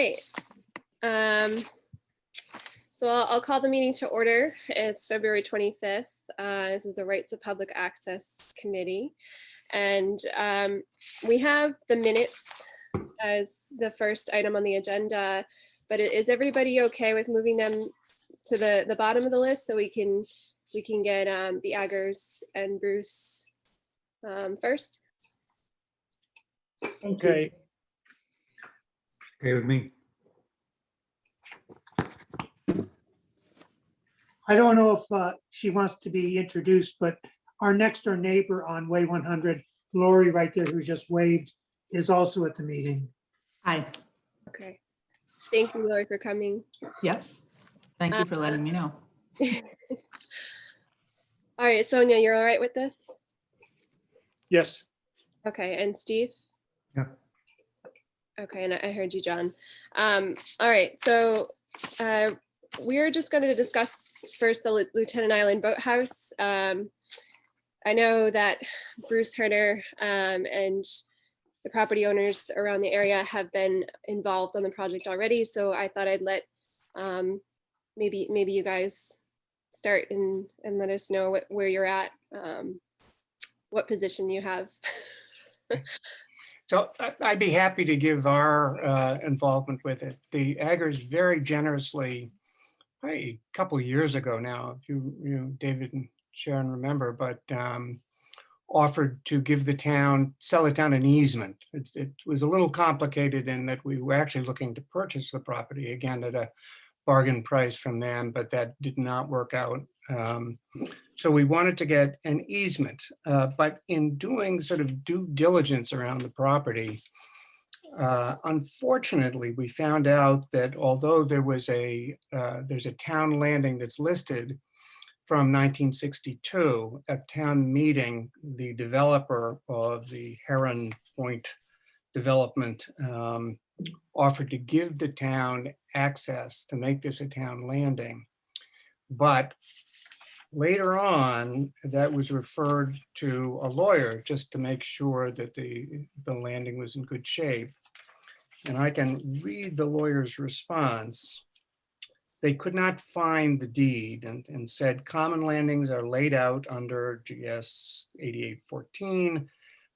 right. So I'll call the meeting to order. It's February 25th. This is the Rights of Public Access Committee. And we have the minutes as the first item on the agenda, but is everybody okay with moving them to the bottom of the list so we can get the Aggers and Bruce first? Okay. Okay with me. I don't know if she wants to be introduced, but our next door neighbor on Way 100, Lori right there, who just waved, is also at the meeting. Hi. Okay. Thank you, Lori, for coming. Yep. Thank you for letting me know. All right, Sonia, you're all right with this? Yes. Okay, and Steve? Yeah. Okay, and I heard you, John. All right, so we're just going to discuss first the Lieutenant Island Boathouse. I know that Bruce Herder and the property owners around the area have been involved on the project already, so I thought I'd let maybe you guys start and let us know where you're at, what position you have. So I'd be happy to give our involvement with it. The Aggers very generously, probably a couple of years ago now, if you David and Sharon remember, but offered to give the town, sell it down an easement. It was a little complicated in that we were actually looking to purchase the property again at a bargain price from them, but that did not work out. So we wanted to get an easement, but in doing sort of due diligence around the property, unfortunately, we found out that although there's a town landing that's listed from 1962, at town meeting, the developer of the Heron Point development offered to give the town access to make this a town landing. But later on, that was referred to a lawyer just to make sure that the landing was in good shape. And I can read the lawyer's response. They could not find the deed and said common landings are laid out under GS 8814.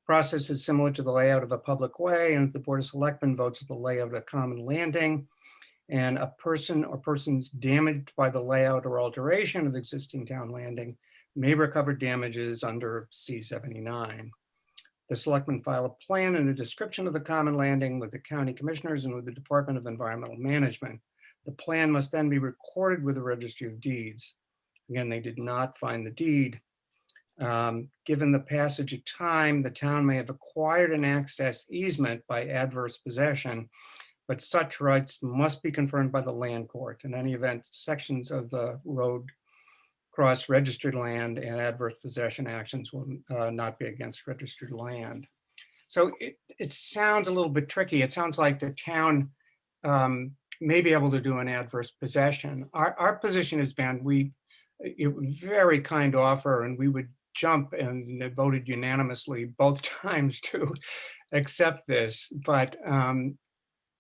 Process is similar to the layout of a public way, and if the Board of Selectmen votes the layout of a common landing, and a person or persons damaged by the layout or alteration of existing town landing may recover damages under C79. The selectmen file a plan and a description of the common landing with the county commissioners and with the Department of Environmental Management. The plan must then be recorded with the Registry of Deeds. Again, they did not find the deed. Given the passage of time, the town may have acquired an access easement by adverse possession, but such rights must be confirmed by the land court. In any event, sections of the road cross registered land and adverse possession actions will not be against registered land. So it sounds a little bit tricky. It sounds like the town may be able to do an adverse possession. Our position has been, it was very kind offer, and we would jump and voted unanimously both times to accept this. But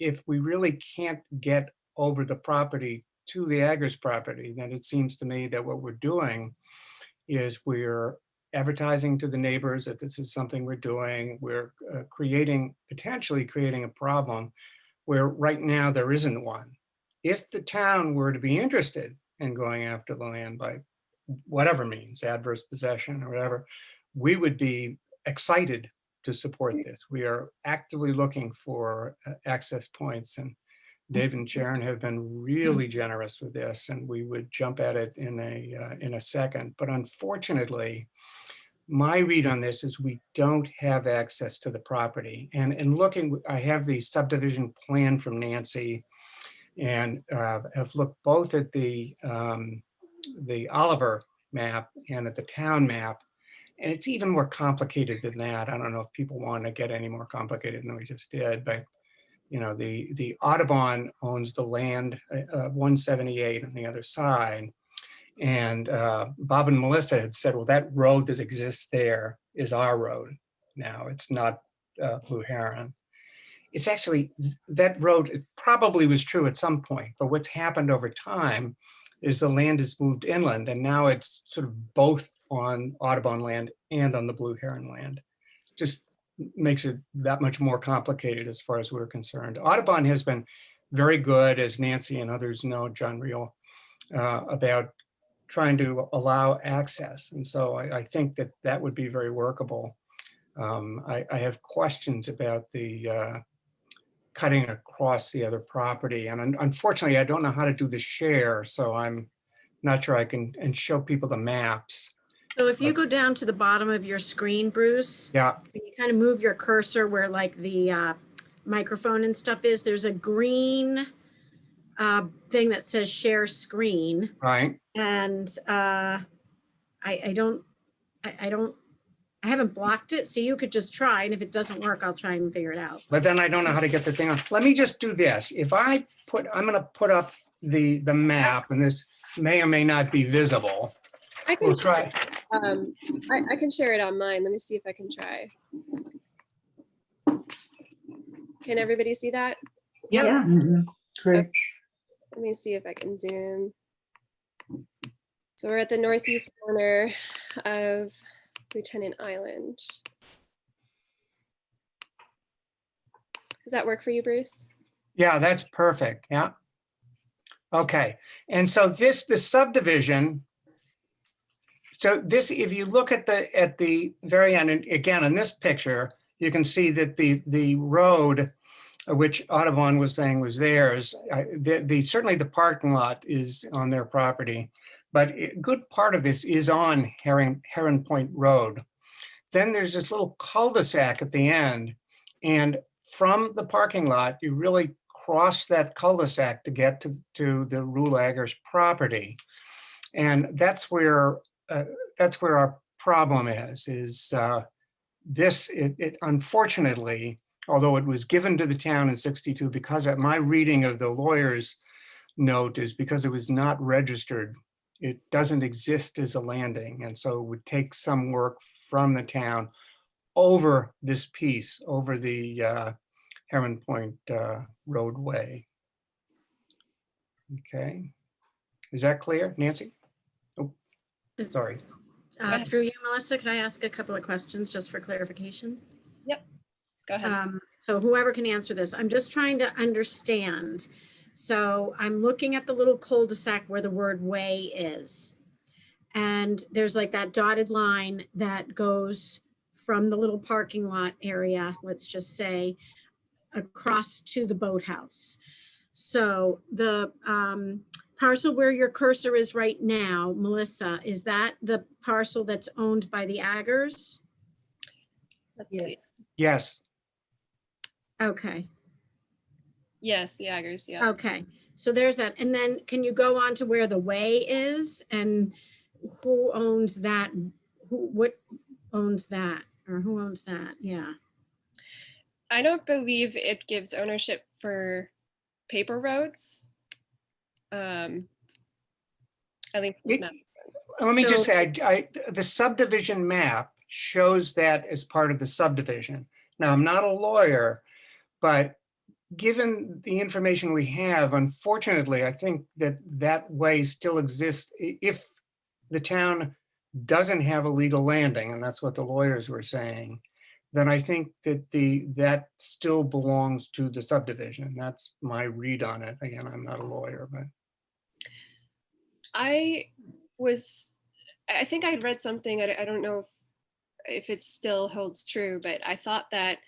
if we really can't get over the property to the Aggers property, then it seems to me that what we're doing is we're advertising to the neighbors that this is something we're doing. We're potentially creating a problem where right now there isn't one. If the town were to be interested in going after the land by whatever means, adverse possession or whatever, we would be excited to support this. We are actively looking for access points, and Dave and Sharon have been really generous with this, and we would jump at it in a second. But unfortunately, my read on this is we don't have access to the property. And looking, I have the subdivision plan from Nancy, and have looked both at the Oliver map and at the town map. And it's even more complicated than that. I don't know if people want to get any more complicated than we just did, but you know, the Audubon owns the land 178 on the other side. And Bob and Melissa had said, well, that road that exists there is our road now. It's not Blue Heron. it's actually, that road, it probably was true at some point, but what's happened over time is the land has moved inland, and now it's sort of both on Audubon land and on the Blue Heron land. Just makes it that much more complicated as far as we're concerned. Audubon has been very good, as Nancy and others know, John Reel, about trying to allow access. And so I think that that would be very workable. I have questions about the cutting across the other property. And unfortunately, I don't know how to do the share, so I'm not sure I can and show people the maps. So if you go down to the bottom of your screen, Bruce, Yeah, and you kind of move your cursor where like the microphone and stuff is, there's a green thing that says share screen. right. And I haven't blocked it, so you could just try, and if it doesn't work, I'll try and figure it out. But then I don't know how to get the thing on. Let me just do this. If I'm gonna put up the map, and this may or may not be visible. I can We'll try. I can share it on mine. Let me see if I can try. Can everybody see that? Yep. Yeah. Mhm. Great. Let me see if I can zoom. So we're at the northeast corner of Lieutenant Island. Does that work for you, Bruce? Yeah, that's perfect. Yeah. Okay. And so the subdivision. So this, if you look at the very end, and again, in this picture, you can see that the road, which Audubon was saying was theirs, certainly the parking lot is on their property, but a good part of this is on Heron Point Road. Then there's this little cul-de-sac at the end, and from the parking lot, you really cross that cul-de-sac to get to the Rulaggers property. And that's where our problem is this, it unfortunately, although it was given to the town in 62, because of my reading of the lawyer's note is because it was not registered, it doesn't exist as a landing. And so it would take some work from the town over this piece, over the Heron Point roadway. Okay. Is that clear, Nancy? Oh, sorry. Through you, Melissa, can I ask a couple of questions just for clarification? Go ahead. So whoever can answer this, I'm just trying to understand. So I'm looking at the little cul-de-sac where the word way is. And there's like that dotted line that goes from the little parking lot area, let's just say, across to the boathouse. So the parcel where your cursor is right now, Melissa, is that the parcel that's owned by the Aggers? Let's see. Yes. Okay. Yes, the Aggers, yeah. Okay, so there's that. And then can you go on to where the way is and who owns that? What owns that, or who owns that? Yeah. I don't believe it gives ownership for paper roads. At least It- no. Let me just So- say, the subdivision map shows that as part of the subdivision. Now, I'm not a lawyer, but given the information we have, unfortunately, I think that way still exists if the town doesn't have a legal landing, and that's what the lawyers were saying, then I think that that still belongs to the subdivision. That's my read on it. Again, I'm not a lawyer, but. I think I'd read something, I don't know if it still holds true, but I thought that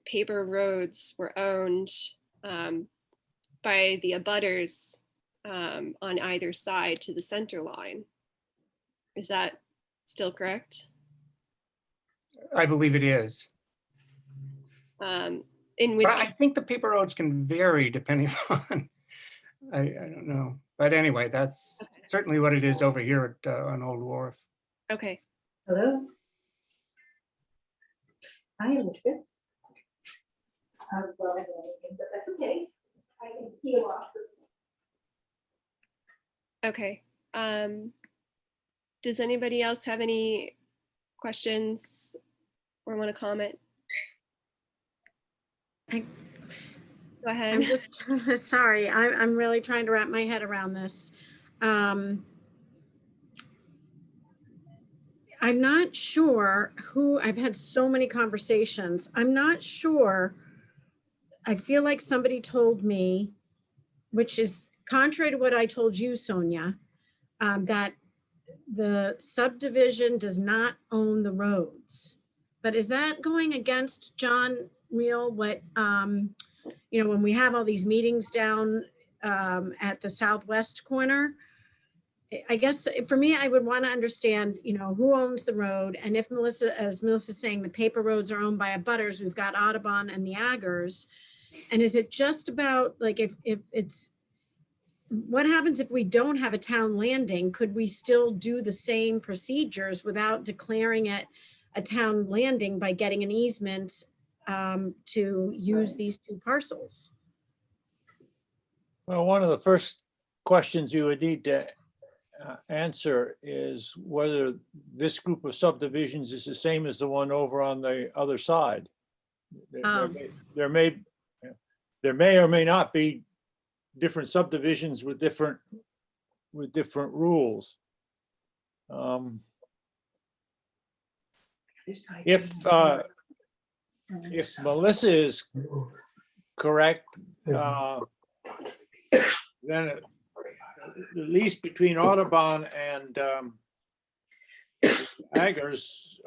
paper roads were owned by the abutters on either side to the center line. Is that still correct? I believe it is. In which But I think the paper roads can vary depending on, I don't know. But anyway, that's certainly what it is over here at on Old Wharf. okay. Hello? Hi, Elizabeth. Well, I don't know anything, but that's okay. I can peel off. Okay. Does anybody else have any questions or want to comment? Go ahead. I'm just, sorry, I'm really trying to wrap my head around this. I'm not sure who, I've had so many conversations. I'm not sure. I feel like somebody told me, which is contrary to what I told you, Sonia, that the subdivision does not own the roads. But is that going against John Real, what, when we have all these meetings down at the southwest corner? I guess for me, I would want to understand, who owns the road. And if Melissa, as Melissa's saying, the paper roads are owned by abutters, we've got Audubon and the Aggers. And is it just about like, if it's, what happens if we don't have a town landing? Could we still do the same procedures without declaring it a town landing by getting an easement to use these two parcels? Well, one of the first questions you would need to answer is whether this group of subdivisions is the same as the one over on the other side. There may or may not be different subdivisions with different rules. If Melissa is correct, then at least between Audubon and Aggers,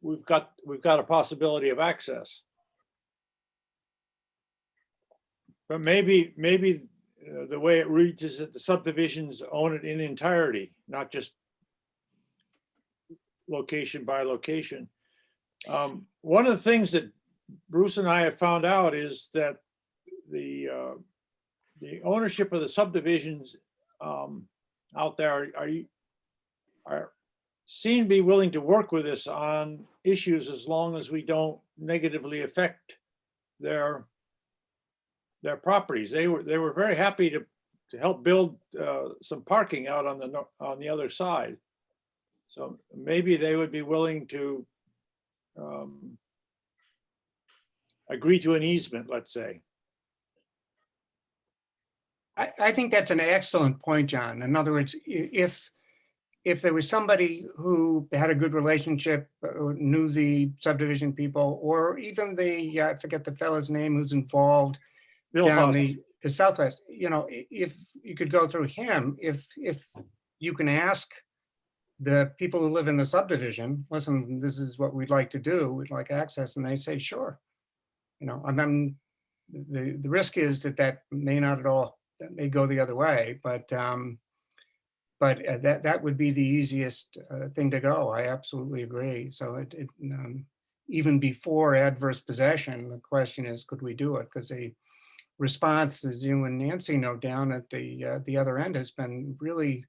we've got a possibility of access. But maybe the way it reads is that the subdivisions own it in entirety, not just location by location. One of the things that Bruce and I have found out is that the ownership of the subdivisions out there are seem to be willing to work with us on issues as long as we don't negatively affect their properties. They were very happy to help build some parking out on the other side. So maybe they would be willing to agree to an easement, let's say. I think that's an excellent point, John. In other words, if there was somebody who had a good relationship, knew the subdivision people, or even I forget the fellow's name who's involved down the southwest, if you could go through him, if you can ask the people who live in the subdivision, listen, this is what we'd like to do, we'd like access, and they say, sure. The risk is that may not at all, that may go the other way, but that would be the easiest thing to go. I absolutely agree. So even before adverse possession, the question is, could we do it? Because the response, as you and Nancy know, down at the other end has been really,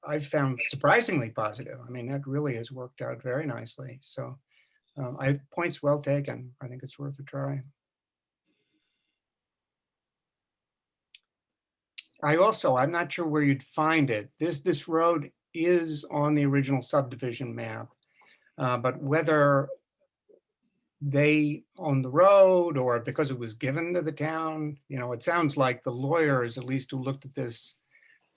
I've found surprisingly positive. I mean, that really has worked out very nicely. So points well taken. I think it's worth a try. I'm not sure where you'd find it. This road is on the original subdivision map, but whether they own the road or because it was given to the town, it sounds like the lawyers, at least who looked at this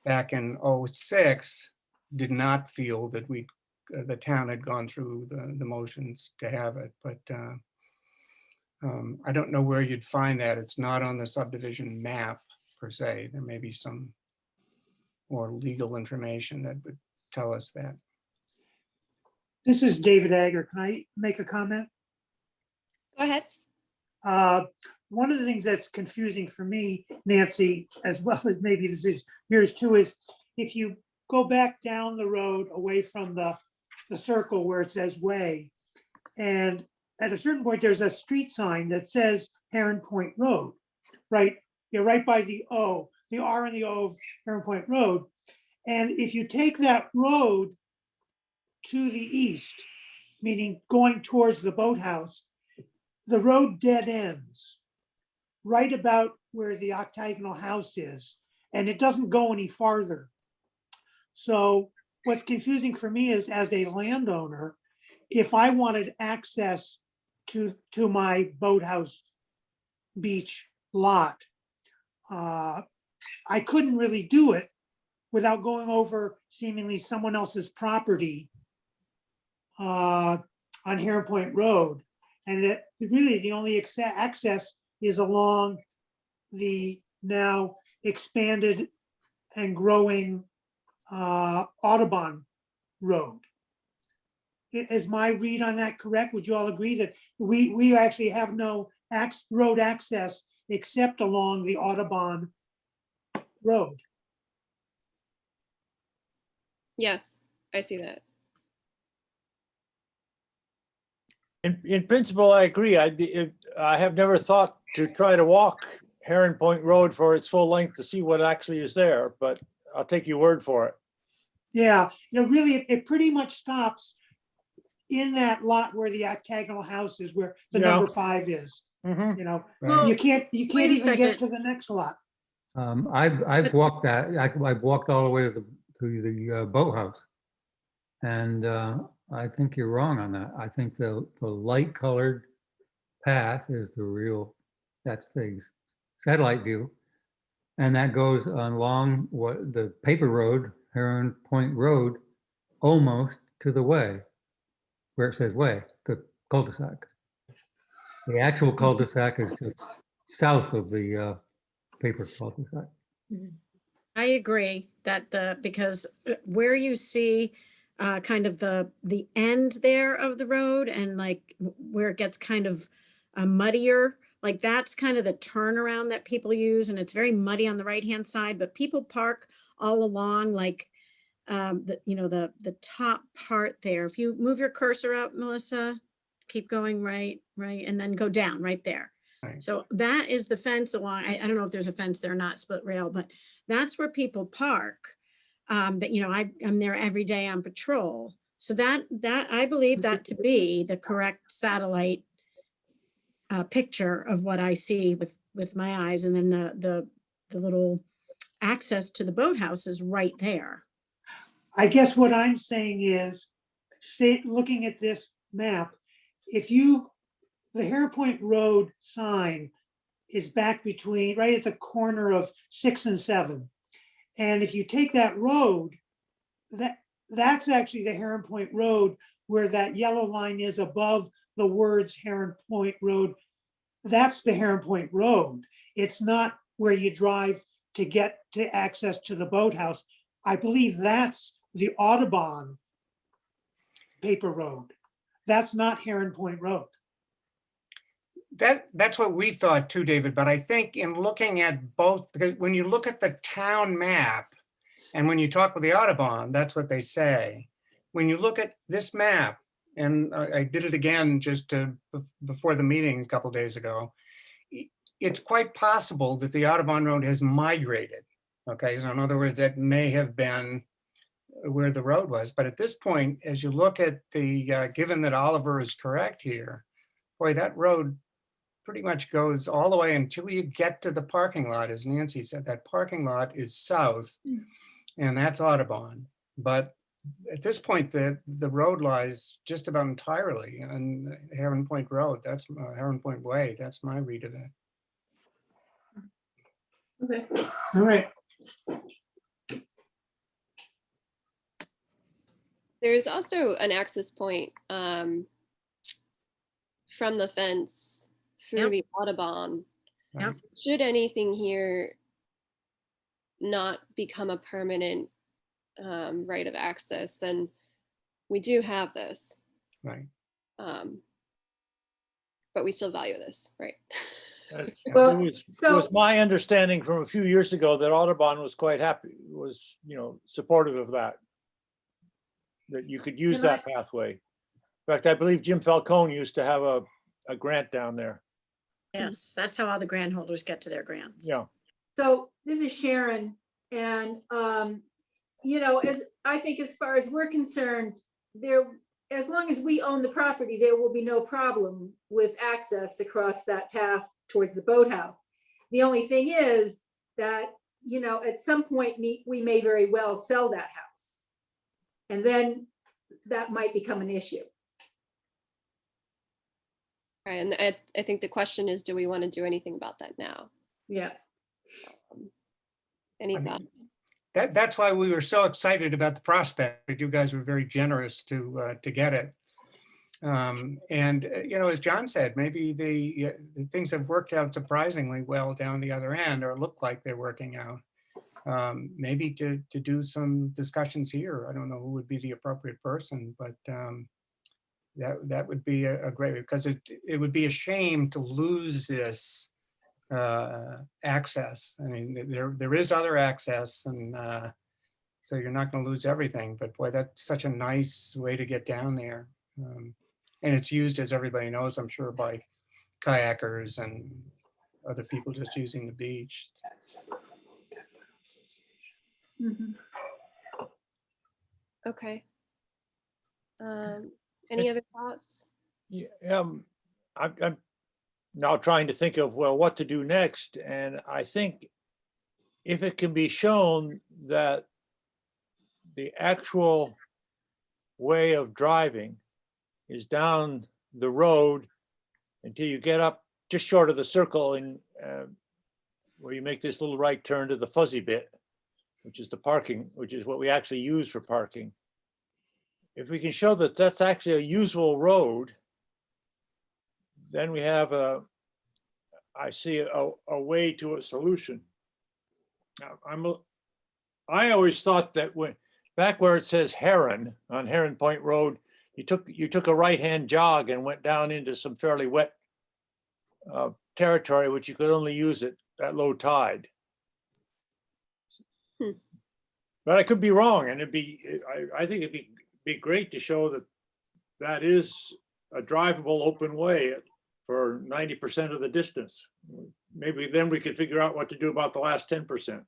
back in '06, did not feel that the town had gone through the motions to have it. But I don't know where you'd find that. It's not on the subdivision map per se. There may be some more legal information that would tell us that. This is David Agger. Can I make a comment? Go ahead. One of the things that's confusing for me, Nancy, as well as maybe this is yours too, is if you go back down the road away from the circle where it says way, and at a certain point, there's a street sign that says Heron Point Road, right? You're right by the O, the R and the O of Heron Point Road. And if you take that road to the east, meaning going towards the boathouse, the road dead ends right about where the octagonal house is, and it doesn't go any farther. So what's confusing for me is, as a landowner, if I wanted access to my boathouse Beach lot. I couldn't really do it without going over seemingly someone else's property on Heron Point Road. And that really the only access is along the now expanded and growing Audubon Road. Is my read on that correct? Would you all agree that we actually have no road access except along the Audubon Road? Yes, I see that. In principle, I agree. I have never thought to try to walk Heron Point Road for its full length to see what actually is there, but I'll take your word for it. Yeah, really, it pretty much stops in that lot where the octagonal house is, where the Yeah. number 5 is. Mhm. Well, You can't wait a even get second. to the next lot. I've walked that. I've walked all the way to the boathouse. And I think you're wrong on that. I think the light colored path is the real, that's the satellite view. And that goes along what the paper road, Heron Point Road, almost to the way, where it says way, the cul-de-sac. The actual cul-de-sac is just south of the paper cul-de-sac. I agree that because where you see kind of the end there of the road and like where it gets kind of muddier, like that's kind of the turnaround that people use, and it's very muddy on the right-hand side, but people park all along like the top part there. If you move your cursor up, Melissa, keep going right, and then go down right there. Right. So that is the fence along, I don't know if there's a fence there or not, split rail, but that's where people park. I'm there every day on patrol. So that I believe that to be the correct satellite picture of what I see with my eyes. And then the little access to the boathouse is right there. I guess what I'm saying is, looking at this map, the Heron Point Road sign is back between, right at the corner of 6 and 7. And if you take that road, that's actually the Heron Point Road where that yellow line is above the words Heron Point Road. That's the Heron Point Road. It's not where you drive to get to access to the boathouse. I believe that's the Audubon paper road. That's not Heron Point Road. That's what we thought too, David, but I think in looking at both, because when you look at the town map and when you talk with the Audubon, that's what they say. When you look at this map, and I did it again just before the meeting a couple days ago, it's quite possible that the Audubon Road has migrated. Okay, so in other words, that may have been where the road was. But at this point, as you look at given that Oliver is correct here, boy, that road pretty much goes all the way until you get to the parking lot. As Nancy said, that parking lot is south, and that's Audubon. But at this point, the road lies just about entirely on Heron Point Road. That's Heron Point Way. That's my read of it. Okay. All right. There's also an access point from the fence through Yep. the Audubon. Yep. So should anything here not become a permanent right of access, then we do have this. Right. But we still value this, right? Well, It so- was my understanding from a few years ago that Audubon was quite happy, was, supportive of that. That you could use Can that pathway. In fact, I believe Jim Falcone used to have a grant down there. Yes, that's how all the grant holders get to their grants. Yeah. So this is Sharon, and I think as far as we're concerned, as long as we own the property, there will be no problem with access across that path towards the boathouse. The only thing is that, at some point we may very well sell that house. And then that might become an issue. Right, and I think the question is, do we want to do anything about that now? Yeah. Any I mean, thoughts? That's why we were so excited about the prospect. You guys were very generous to get it. You know, as John said, maybe the things have worked out surprisingly well down the other end, or look like they're working out. Maybe to do some discussions here. I don't know who would be the appropriate person, but that would be a great, because it would be a shame to lose this access. I mean, there is other access, and so you're not going to lose everything. But boy, that's such a nice way to get down there. And it's used, as everybody knows, I'm sure, by kayakers and other people just using the beach. Mhm. Okay. Any other thoughts? Yeah, I'm now trying to think of, well, what to do next. And I think if it can be shown that the actual way of driving is down the road until you get up just short of the circle, and where you make this little right turn to the fuzzy bit, which is the parking, which is what we actually use for parking. If we can show that that's actually a usable road, then we have I see a way to a solution. Now, I always thought that back where it says Heron on Heron Point Road, you took a right-hand jog and went down into some fairly wet territory, which you could only use at low tide. But I could be wrong, and I think it'd be great to show that that is a drivable open way for 90% of the distance. Maybe then we could figure out what to do about the last 10%.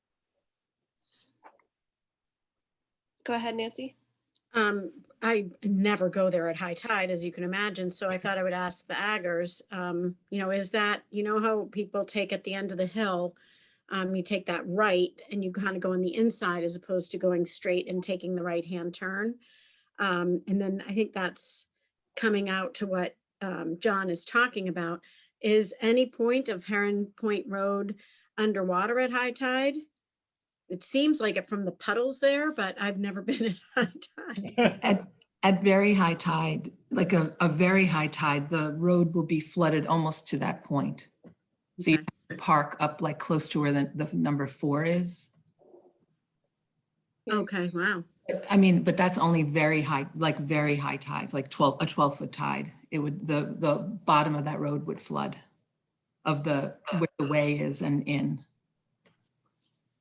Go ahead, Nancy. I never go there at high tide, as you can imagine. So I thought I would ask the aggers, you know, is that, you know, how people take at the end of the hill, you take that right and you kind of go on the inside as opposed to going straight and taking the right-hand turn. And then I think that's coming out to what John is talking about. Is any point of Heron Point Road underwater at high tide? It seems like it from the puddles there, but I've never been at high tide. At very high tide, like a very high tide, the road will be flooded almost to that point. So you Okay. have to park up like close to where the number 4 is. Okay, wow. I mean, but that's only very high, like very high tides, like a 12-foot tide. It would, the bottom of that road would flood of where the way is and in.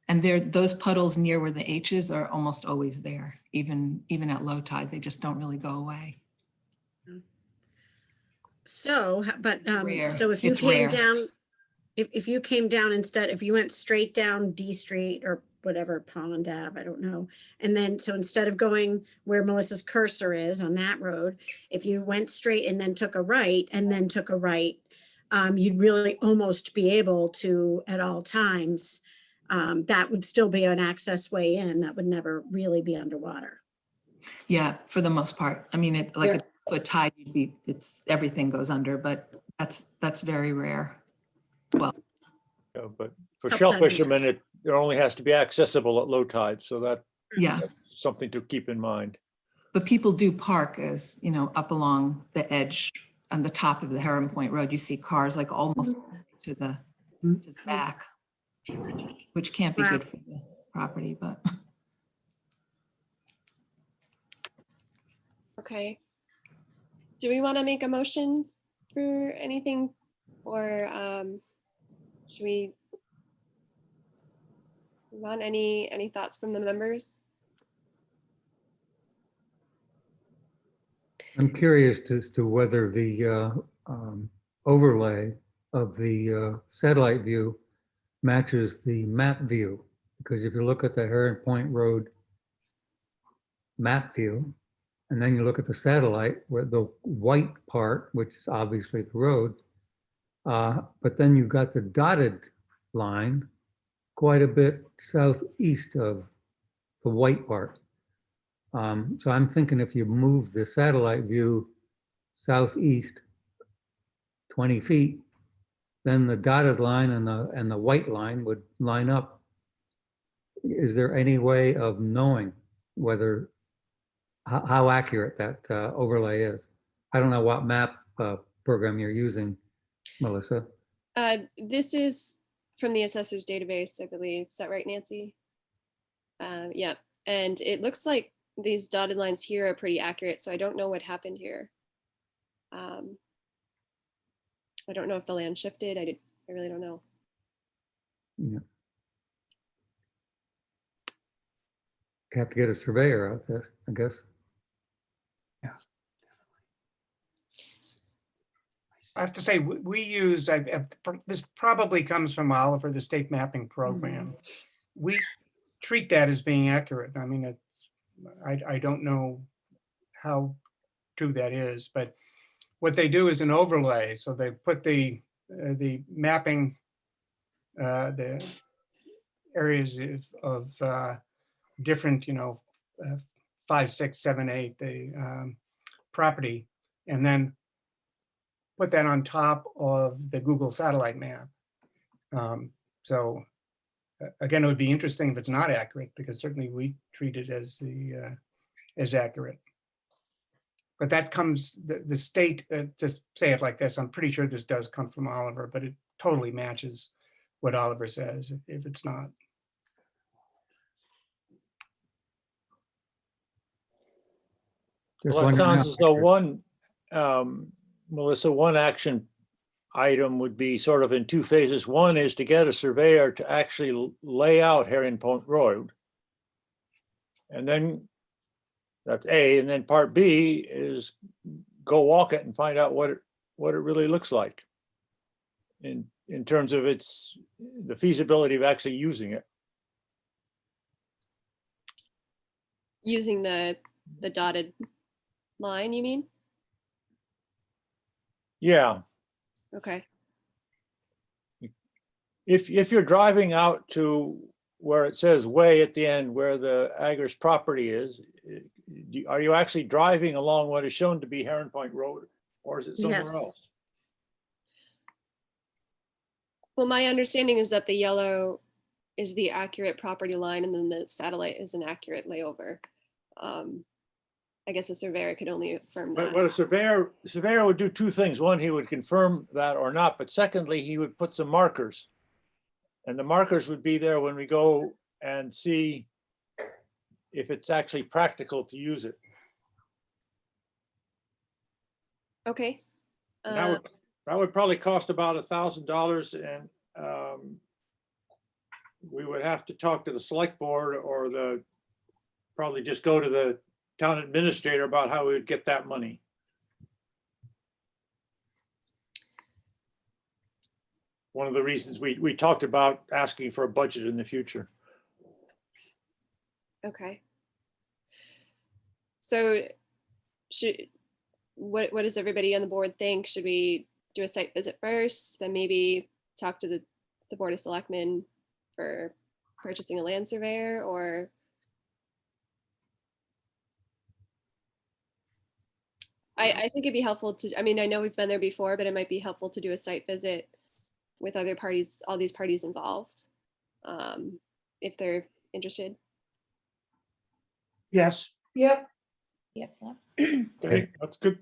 And those puddles near where the H's are almost always there, even at low tide. They just don't really go away. So, but, Rare. so if you It's came rare. down, if you came down instead, if you went straight down D Street or whatever, Pond Ave, I don't know. And then, so instead of going where Melissa's cursor is on that road, if you went straight and then took a right and then took a right, you'd really almost be able to, at all times, that would still be an access way in. That would never really be underwater. Yeah, for the most part. I mean, like a foot tide, everything goes under, but that's very rare. Well, Yeah, but for Couple shell times a year. fishermen, it only has to be accessible at low tide. So that's yeah, something to keep in mind. but people do park, as you know, up along the edge on the top of the Heron Point Road. You see cars like almost to the back, which can't be Wow. good for the property, but. Okay. Do we want to make a motion for anything, or should we move on? Any thoughts from the members? I'm curious as to whether the overlay of the satellite view matches the map view. Because if you look at the Heron Point Road map view, and then you look at the satellite, where the white part, which is obviously the road, but then you've got the dotted line quite a bit southeast of the white part. So I'm thinking if you move the satellite view southeast 20 feet, then the dotted line and the white line would line up. Is there any way of knowing whether, how accurate that overlay is? I don't know what map program you're using, Melissa. This is from the assessor's database, I believe. Is that right, Nancy? Yeah, and it looks like these dotted lines here are pretty accurate, so I don't know what happened here. I don't know if the land shifted. I really don't know. Yeah. Have to get a surveyor out there, I guess. I have to say, we use, this probably comes from Oliver, the state mapping program. We treat that as being accurate. I mean, it's, I don't know how true that is, but what they do is an overlay. So they put the mapping, the areas of different, 5, 6, 7, 8, the property, and then put that on top of the Google satellite map. So again, it would be interesting if it's not accurate, because certainly we treat it as as accurate. But that comes, the state, just say it like this, I'm pretty sure this does come from Oliver, but it totally matches what Oliver says if it's not. There's Well, one it sounds now. as though one, Melissa, one action item would be sort of in two phases. One is to get a surveyor to actually lay out Herring Point Road. And then that's A, and then part B is go walk it and find out what it really looks like in terms of the feasibility of actually using it. Using the dotted line, you mean? Yeah. Okay. If you're driving out to where it says way at the end where the Agger's property is, are you actually driving along what is shown to be Heron Point Road, or is it somewhere Yes. else? Well, my understanding is that the yellow is the accurate property line, and then the satellite is an accurate layover. I guess a surveyor could only affirm But that. what a surveyor would do two things. One, he would confirm that or not, but secondly, he would put some markers. And the markers would be there when we go and see if it's actually practical to use it. Okay. And that would probably cost about $1,000, and we would have to talk to the select board or probably just go to the town administrator about how we would get that money. One of the reasons we talked about asking for a budget in the future. Okay. So what does everybody on the board think? Should we do a site visit first, then maybe talk to the Board of Selectmen for purchasing a land surveyor, or? I think it'd be helpful to, I mean, I know we've been there before, but it might be helpful to do a site visit with other parties, all these parties involved, if they're interested. Yes, Yep. Okay, that's good.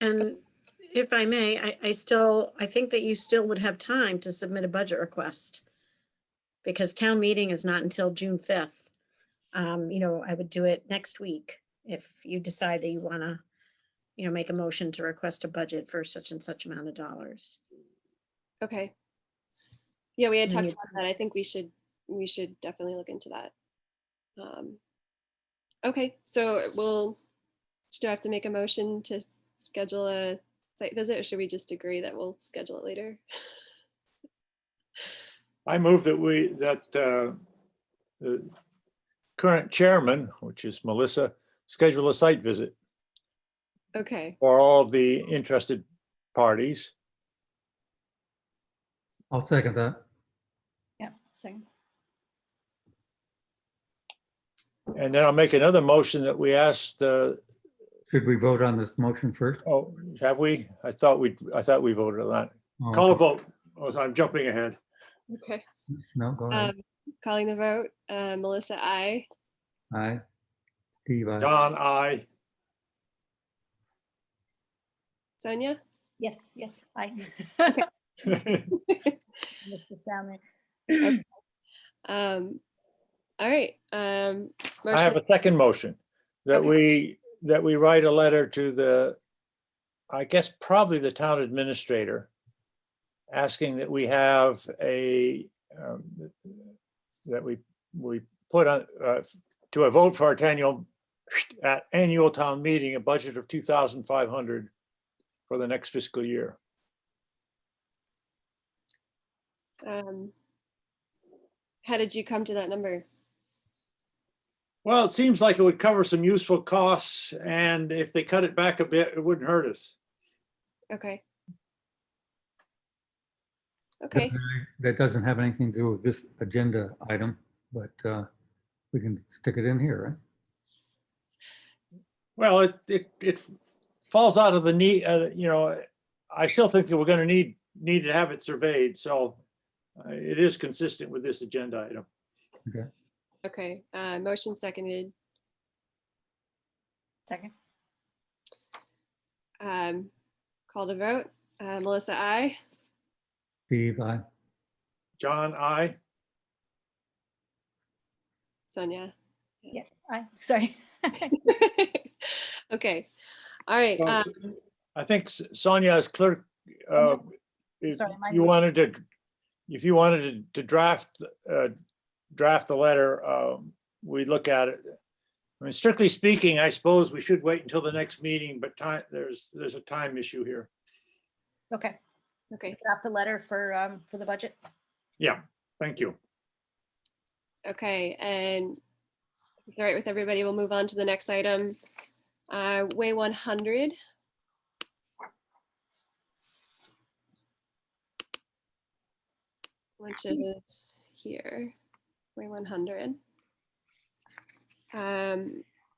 And if I may, I think that you still would have time to submit a budget request, because town meeting is not until June 5th. I would do it next week if you decide that you want to, make a motion to request a budget for such and such amount of dollars. Okay. Yeah, we had And then talked you'd- about that. I think we should definitely look into that. Okay, so do I have to make a motion to schedule a site visit, or should we just agree that we'll schedule it later? I move that the current chairman, which is Melissa, schedule a site visit Okay, for all of the interested parties. I'll second that. Yeah, same. And then I'll make another motion that we ask the should we vote on this motion first? Oh, have we? I thought we voted on that. Oh, Call a okay. vote. Oh, so I'm jumping ahead. Okay. No, go ahead. Calling the vote, Melissa, I. Aye. Steve, aye. John, I. Sonia? Yes, yes, I. I Missed the sound there. All right. have Motion, a second motion that Okay. we write a letter to the, I guess, probably the town administrator, asking that we have that we put on to a vote for our annual town meeting, a budget of 2,500 for the next fiscal year. how did you come to that number? Well, it seems like it would cover some useful costs, and if they cut it back a bit, it wouldn't hurt us. Okay. Okay, That doesn't have anything to do with this agenda item, but we can stick it in here, right? Well, it falls out of the need, I still think that we're gonna need to have it surveyed, so it is consistent with this agenda item. okay. Motion seconded. Second. Call to vote. Melissa, I. Steve, aye. John, I. Sonia. Yeah, I, sorry. Okay. All right. I think Sonia as clerk, if Sorry, my you mute. wanted to draft the letter, we look at it. I mean, strictly speaking, I suppose we should wait until the next meeting, but there's a time issue here. Okay. Okay. Draft a letter for the budget. Yeah, thank you. Okay. And if it's all right with everybody, we'll move on to the next item. Way 100. Which is here, way 100.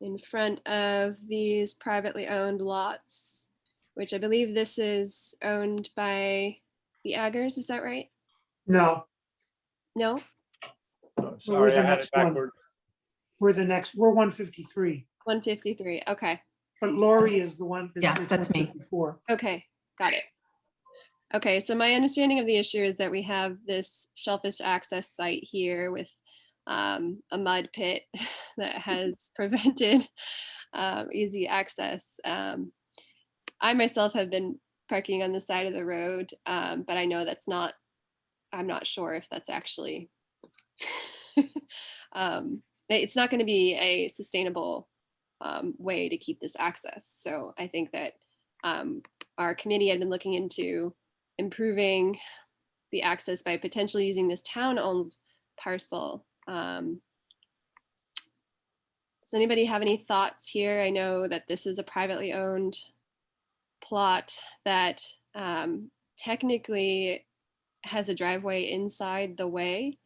In front of these privately owned lots, which I believe this is owned by the Aggers, is that right? No, No? Oh, sorry, the I had next it one? backward. we're 153, 153, okay. but Lori is the one. Yeah, that's me. 154. Okay, got it. Okay, so my understanding of the issue is that we have this shellfish access site here with a mud pit that has prevented easy access. I myself have been parking on the side of the road, but I know that's not, I'm not sure if that's actually, it's not going to be a sustainable way to keep this access. So I think that our committee had been looking into improving the access by potentially using this town-owned parcel. Does anybody have any thoughts here? I know that this is a privately owned plot that technically has a driveway inside the way,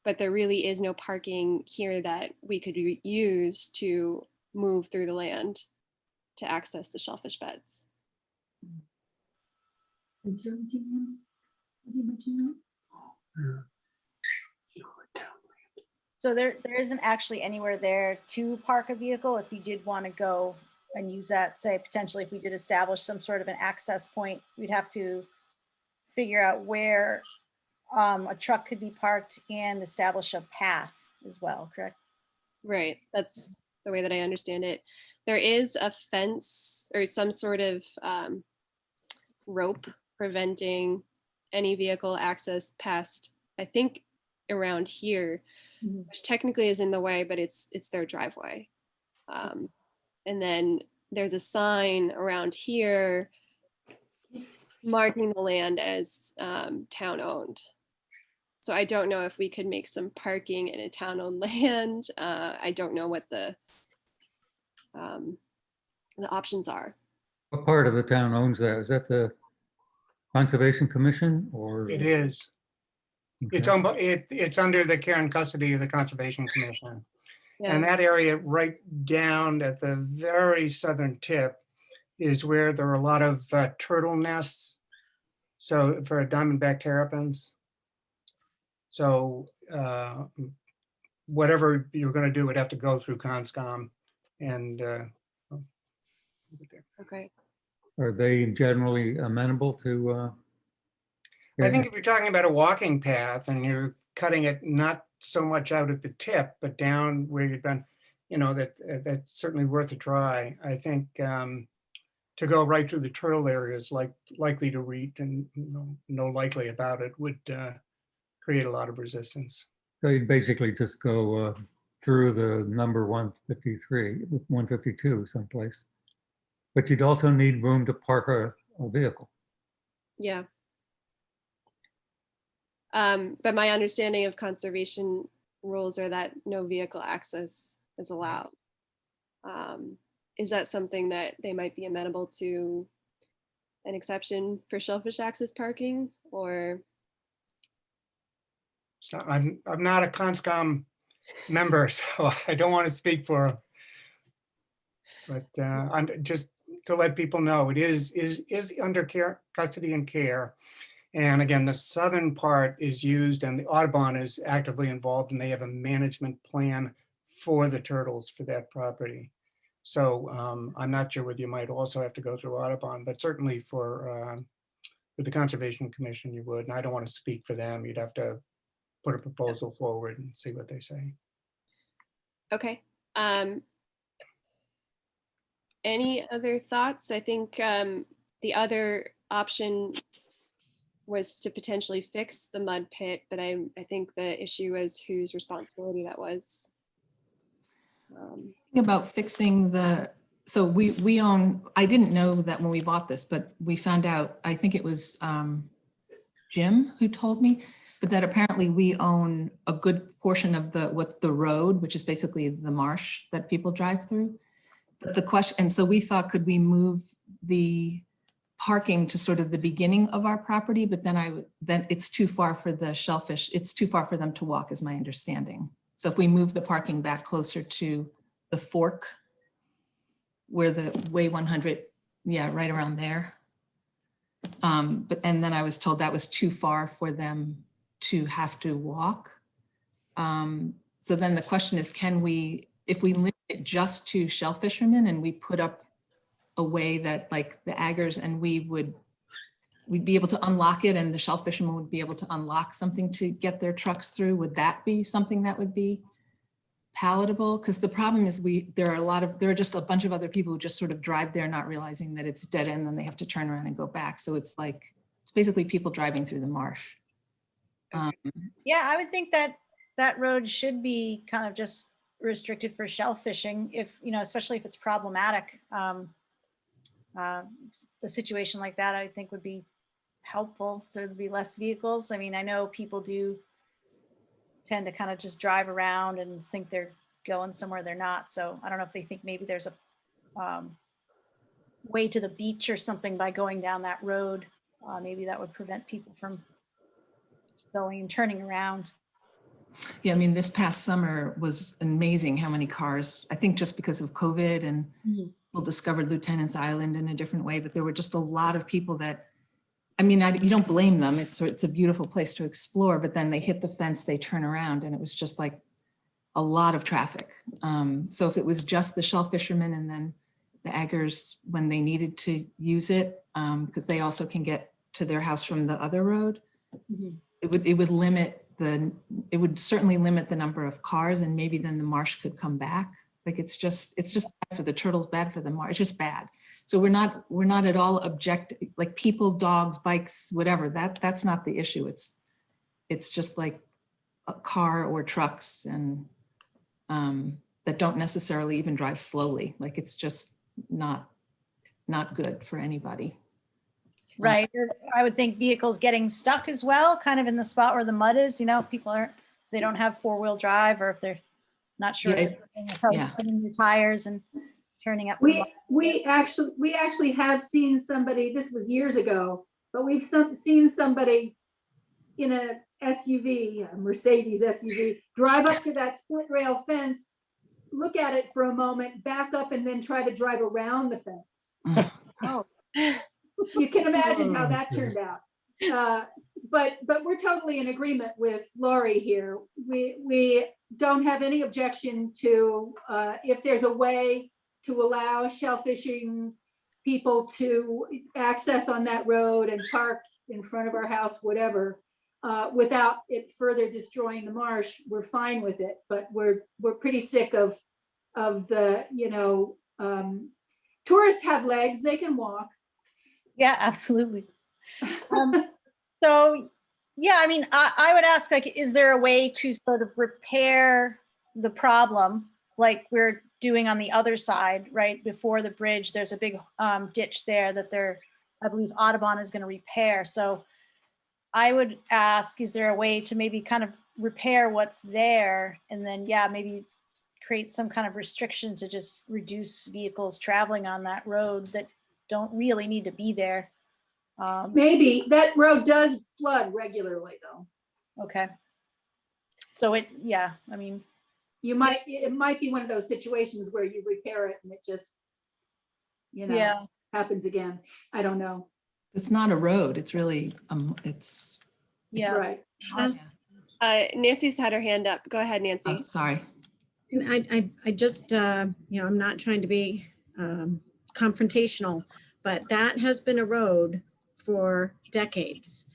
but there really is no parking here that we could use to move through the land to access the shellfish beds. Conservancy land? What do you mention now? So there isn't actually anywhere there to park a vehicle if you did want to go and use that, say potentially if we did establish some sort of an access point, we'd have to figure out where a truck could be parked and establish a path as well, correct? Right, that's the way that I understand it. There is a fence or some sort of rope preventing any vehicle access past, I think, around here, which technically is in the way, but it's their driveway. And then there's a sign around here marking the land as town owned. So I don't know if we could make some parking in a town owned land. I don't know what the options are. What part of the town owns that? Is that the Conservation Commission or? It is. Okay. It's under the care and custody of the Conservation Commission. Yeah. And that area right down at the very southern tip is where there are a lot of turtle nests. So for diamondback terrapins. So whatever you're going to do would have to go through Conscom and Okay. Are they generally amenable to? I think if you're talking about a walking path and you're cutting it not so much out at the tip, but down where you've been, you know, that's certainly worth a try. I think to go right through the turtle areas, likely to read and know likely about it would create a lot of resistance. So you'd basically just go through the number 153, 152 someplace. But you'd also need room to park a vehicle. Yeah. But my understanding of conservation rules are that no vehicle access is allowed. Is that something that they might be amenable to an exception for shellfish access parking, or? So I'm not a Conscom member, so I don't want to speak for them. But I'm just to let people know it is under custody and care. And again, the southern part is used and the Audubon is actively involved and they have a management plan for the turtles for that property. So I'm not sure whether you might also have to go through Audubon, but certainly for the Conservation Commission, you would. And I don't want to speak for them. You'd have to put a proposal forward and see what they say. Okay. Any other thoughts? I think the other option was to potentially fix the mud pit, but I think the issue was whose responsibility that was. About fixing so we own, I didn't know that when we bought this, but we found out, I think it was Jim who told me, but that apparently we own a good portion of the road, which is basically the marsh that people drive through. But the question, and so we thought, could we move the parking to sort of the beginning of our property, but then it's too far for the shellfish. It's too far for them to walk, is my understanding. So if we move the parking back closer to the fork, where the way 100, yeah, right around there. And then I was told that was too far for them to have to walk. So then the question is, can we, if we limit it just to shell fishermen and we put up a way that like the aggers and we'd be able to unlock it and the shell fishermen would be able to unlock something to get their trucks through, would that be something that would be palatable? Because the problem is there are just a bunch of other people who just sort of drive there not realizing that it's dead end and they have to turn around and go back. So it's like, it's basically people driving through the marsh. Yeah, I would think that that road should be kind of just restricted for shell fishing if, especially if it's problematic. A situation like that, I think, would be helpful. So there'd be less vehicles. I mean, I know people do tend to kind of just drive around and think they're going somewhere they're not. So I don't know if they think maybe there's a way to the beach or something by going down that road. Maybe that would prevent people from going and turning around. Yeah, I mean, this past summer was amazing how many cars, I think just because of COVID and people discovered Lieutenant's Island in a different way, but there were just a lot of people that, I mean, you don't blame them. It's a beautiful place to explore, but then they hit the fence, they turn around, and it was just like a lot of traffic. So if it was just the shell fishermen and then the aggers when they needed to use it, because they also can get to their house from the other road, it would certainly limit the number of cars, and maybe then the marsh could come back. Like it's just bad for the turtles, bad for the marsh, it's just bad. So we're not at all like people, dogs, bikes, whatever, that's not the issue. It's just like a car or trucks and that don't necessarily even drive slowly. Like it's just not good for anybody. Right. I would think vehicles getting stuck as well, kind of in the spot where the mud is, people they don't have 4-wheel drive, or if they're not sure, Yeah, they're probably spinning their tires and turning up. We actually have seen somebody, this was years ago, but we've seen somebody in a SUV, a Mercedes SUV, drive up to that split rail fence look at it for a moment, back up and then try to drive around the fence. Oh, You can imagine how Oh, that okay. turned out. But we're totally in agreement with Lori here. We don't have any objection to, if there's a way to allow shellfishing people to access on that road and park in front of our house, whatever, without it further destroying the marsh, we're fine with it. But we're pretty sick of the, tourists have legs, they can walk. yeah, absolutely. So, yeah, I mean, I would ask, like, is there a way to sort of repair the problem like we're doing on the other side, right? Before the bridge, there's a big ditch there that I believe Audubon is going to repair. So I would ask, is there a way to maybe kind of repair what's there and then, yeah, maybe create some kind of restriction to just reduce vehicles traveling on that road that don't really need to be there. Maybe that road does flood regularly though. Okay. So yeah, I mean, It might be one of those situations where you repair it and it just, yeah, happens again. I don't know. It's not a road. It's really, it's, yeah. Right. yeah. Nancy's had her hand up. Go ahead, Nancy. Oh, sorry. And I just, I'm not trying to be confrontational, but that has been a road for decades.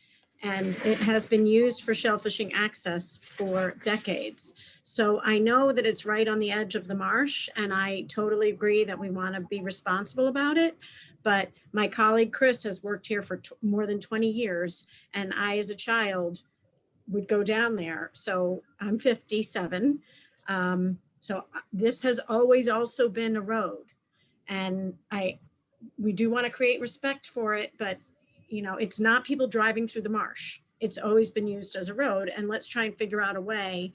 And it has been used for shellfishing access for decades. So I know that it's right on the edge of the marsh, and I totally agree that we want to be responsible about it. But my colleague Chris has worked here for more than 20 years, and I, as a child, would go down there. So I'm 57. So this has always also been a road, and we do want to create respect for it, but it's not people driving through the marsh. It's always been used as a road, and let's try and figure out a way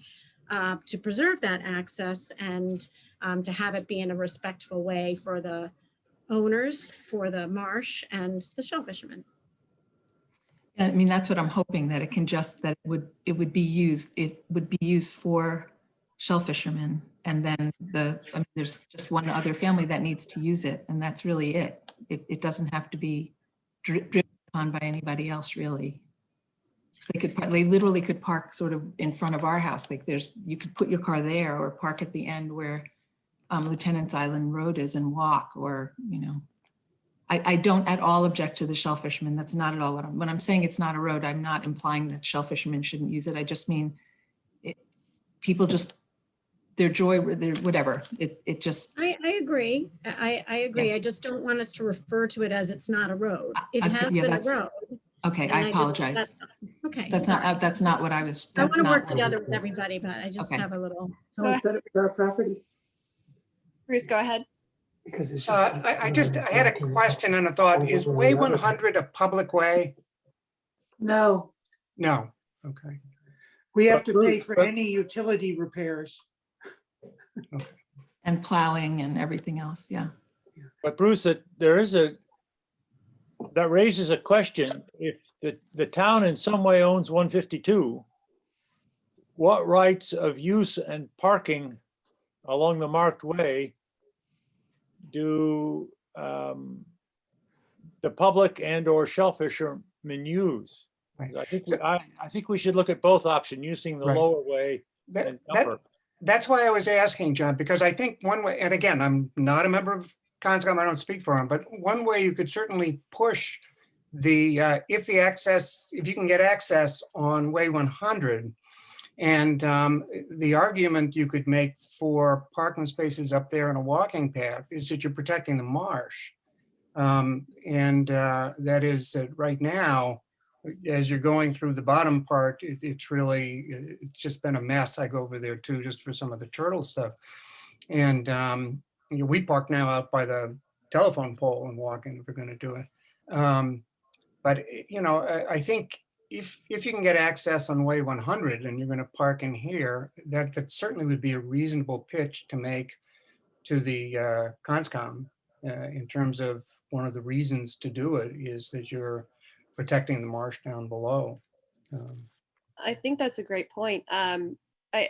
to preserve that access and to have it be in a respectful way for the owners, for the marsh, and the shell fishermen. I mean, that's what I'm hoping, that it would be used for shell fishermen. And then there's just one other family that needs to use it, and that's really it. It doesn't have to be driven upon by anybody else, really. So they literally could park sort of in front of our house. Like you could put your car there or park at the end where Lieutenant's Island Road is and walk, or, I don't at all object to the shell fishermen. That's not at all when I'm saying it's not a road, I'm not implying that shell fishermen shouldn't use it. I just mean people just, their joy, their whatever. It just. I agree. I agree. Yeah. I just don't want us to refer to it as it's not a road. It Okay, has yeah, been a road. Okay, I apologize. Okay. That's not what I was. I want That's to not work what- together with everybody, but I just Okay. have a little. Someone said it was our property. Bruce, go ahead. Because it's I had a question and a thought. Is Way 100 a public way? No, No. Okay. We have to pay for any utility repairs. And plowing and everything else, yeah. But Bruce, that raises a question. If the town in some way owns 152, what rights of use and parking along the marked way do the public and or shellfishermen use? Right. I think we should look at both options, using the Right. lower way and upper. That's why I was asking, John, because I think one way, and again, I'm not a member of Conscom, I don't speak for them, but one way you could certainly push if you can get access on Way 100, and the argument you could make for parking spaces up there and a walking path is that you're protecting the marsh. That is that right now, as you're going through the bottom part, it's just been a mess. I go over there too, just for some of the turtle stuff. And we park now out by the telephone pole and walk in if we're going to do it. But I think if you can get access on Way 100 and you're going to park in here, that certainly would be a reasonable pitch to make to the Conscom in terms of one of the reasons to do it is that you're protecting the marsh down below. I think that's a great point. I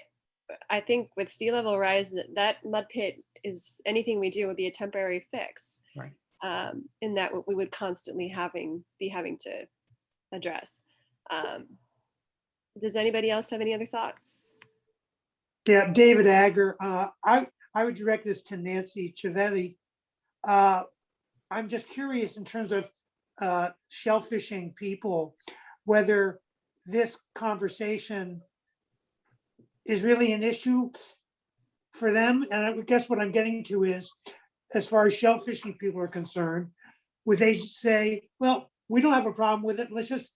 I think with sea level rise, that mud pit is, anything we do would be a temporary fix. Right. In that we would constantly be having to address. Does anybody else have any other thoughts? Yeah, David Agger, I would direct this to Nancy Chiavetti. I'm just curious in terms of shellfishing people, whether this conversation is really an issue for them. And I guess what I'm getting to is, as far as shellfishing people are concerned, would they say, well, we don't have a problem with it, let's just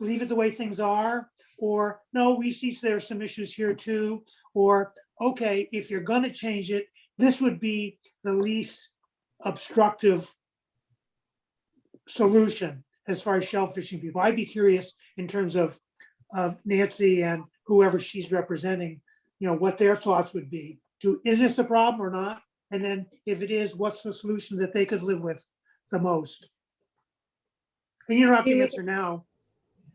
leave it the way things are? Or no, we see there are some issues here too. Or, okay, if you're gonna change it, this would be the least obstructive solution as far as shellfishing people. I'd be curious in terms of Nancy and whoever she's representing, what their thoughts would be. Is this a problem or not? And then if it is, what's the solution that they could live with the most? And you don't have to answer now.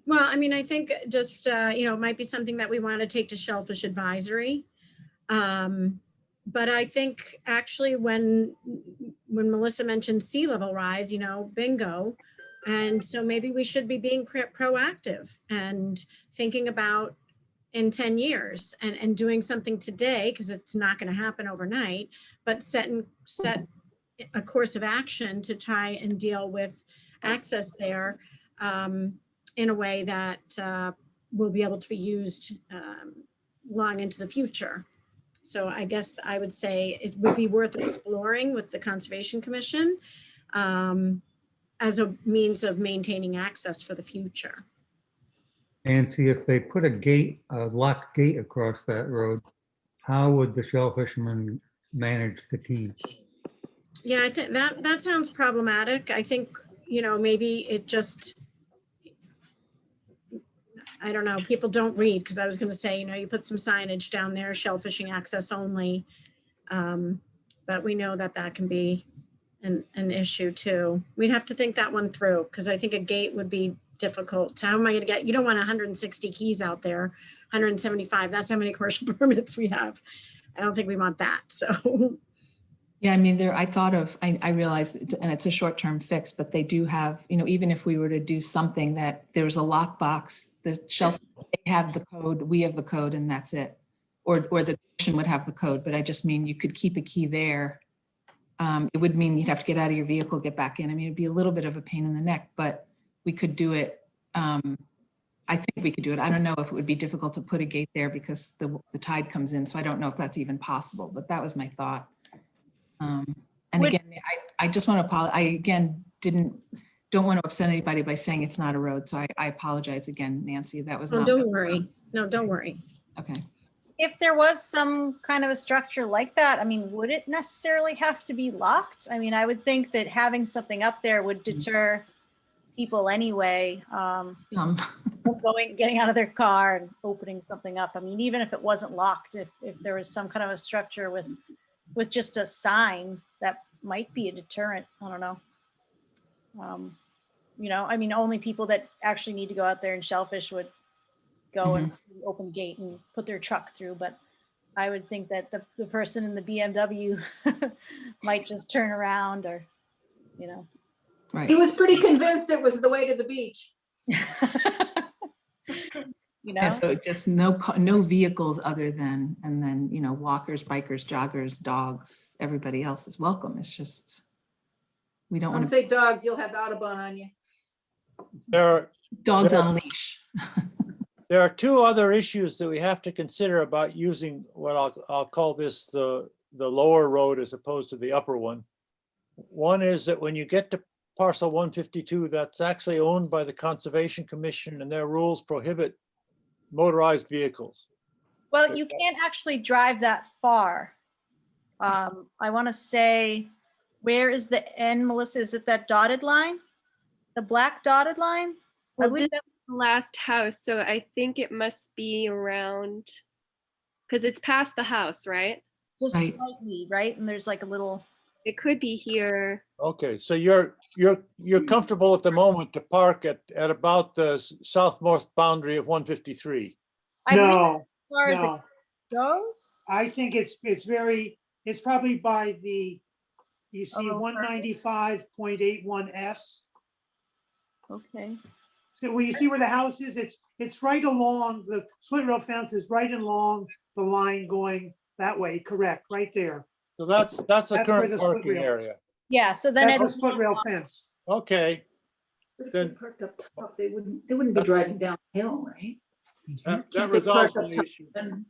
Well, I mean, I think just, it might be something that we want to take to Shellfish Advisory. But I think actually when Melissa mentioned sea level rise, bingo. And so maybe we should be being proactive and thinking about in 10 years and doing something today, because it's not going to happen overnight, but set a course of action to try and deal with access there in a way that will be able to be used long into the future. So I guess I would say it would be worth exploring with the Conservation Commission as a means of maintaining access for the future. Nancy, if they put a locked gate across that road, how would the shell fishermen manage the key? Yeah, I think that sounds problematic. I think, maybe it just, I don't know, people don't read, because I was going to say, you put some signage down there, shellfishing access only. But we know that can be an issue too. We'd have to think that one through, because I think a gate would be difficult. How am I going to get, you don't want 160 keys out there, 175. That's how many commercial permits we have. I don't think we want that. So. Yeah, I mean, I realized, and it's a short-term fix, but they do have, even if we were to do something that there's a lockbox, the shelf, they have the code, we have the code, and that's it. Or the commission would have the code, but I just mean you could keep a key there. It would mean you'd have to get out of your vehicle, get back in. I mean, it'd be a little bit of a pain in the neck, but we could do it. I think we could do it. I don't know if it would be difficult to put a gate there because the tide comes in. So I don't know if that's even possible, but that was my thought. And again, I just want to apologize. I again don't want to upset anybody by saying it's not a road. So I apologize again, Nancy. That was not. Don't worry. No, don't worry. Okay. If there was some kind of a structure like that, I mean, would it necessarily have to be locked? I mean, I would think that having something up there would deter people anyway, getting out of their car and opening something up. I mean, even if it wasn't locked, if there was some kind of a structure with just a sign, that might be a deterrent. I don't know. I mean, only people that actually need to go out there and shellfish would go and open gate and put their truck through. But I would think that the person in the BMW might just turn around or, Right. He was pretty convinced it was the way to the beach. Yeah, so just no vehicles other than, and then, walkers, bikers, joggers, dogs, everybody else is welcome. It's just, we don't want Don't to. say dogs, you'll have Audubon on you. Dogs on leash. There are two other issues that we have to consider about using what I'll call this the lower road as opposed to the upper one. One is that when you get to parcel 152, that's actually owned by the Conservation Commission, and their rules prohibit motorized vehicles. Well, you can't actually drive that far. I want to say, where is the end, Melissa? Is it that dotted line? The black dotted line? Well, this is the last house, so I think it must be around, because it's past the house, right? Just Right. slightly, right? And there's like a little. It could be here. Okay, so you're comfortable at the moment to park at about the southmost boundary of 153. I believe No, as far as no. goes? I think it's probably by you see Oh, 195.81S. Okay. So where you see where the house is, it's right along, the split rail fence is right along the line going that way, correct, right there. So that's the That's where current the split parking rail is. area. Yeah, so then That's the it'll, split rail fence. Okay, But if they Then- parked up top, they wouldn't be driving downhill, right? that Can't they resolves park up my top issue. and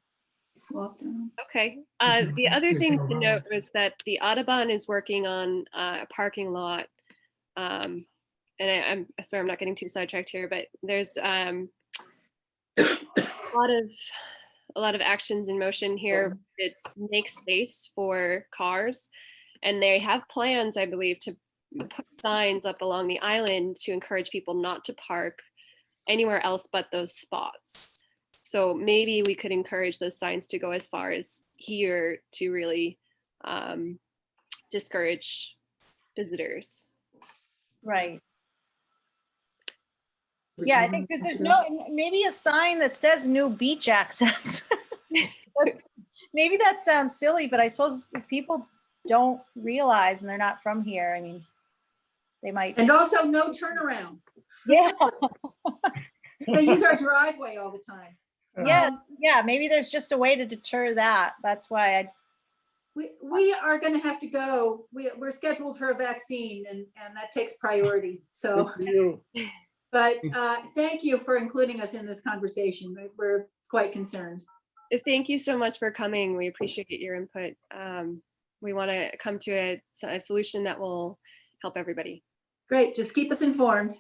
walk down? Okay, the other thing to note was that the Audubon is working on a parking lot. I'm sorry, I'm not getting too sidetracked here, but there's a lot of actions in motion here that make space for cars. And they have plans, I believe, to put signs up along the island to encourage people not to park anywhere else but those spots. So maybe we could encourage those signs to go as far as here to really discourage visitors. right. Yeah, I think because there's no, maybe a sign that says no beach access. Maybe that sounds silly, but I suppose if people don't realize and they're not from here, I mean, they might, And also no turnaround. yeah, They use our driveway all the time. yeah, yeah, maybe there's just a way to deter that. That's why I, We are gonna have to go. We're scheduled for a vaccine and that takes priority. So, Good for you. but thank you for including us in this conversation. We're quite concerned. Thank you so much for coming. We appreciate your input. We want to come to a solution that will help everybody. Great, just keep us informed.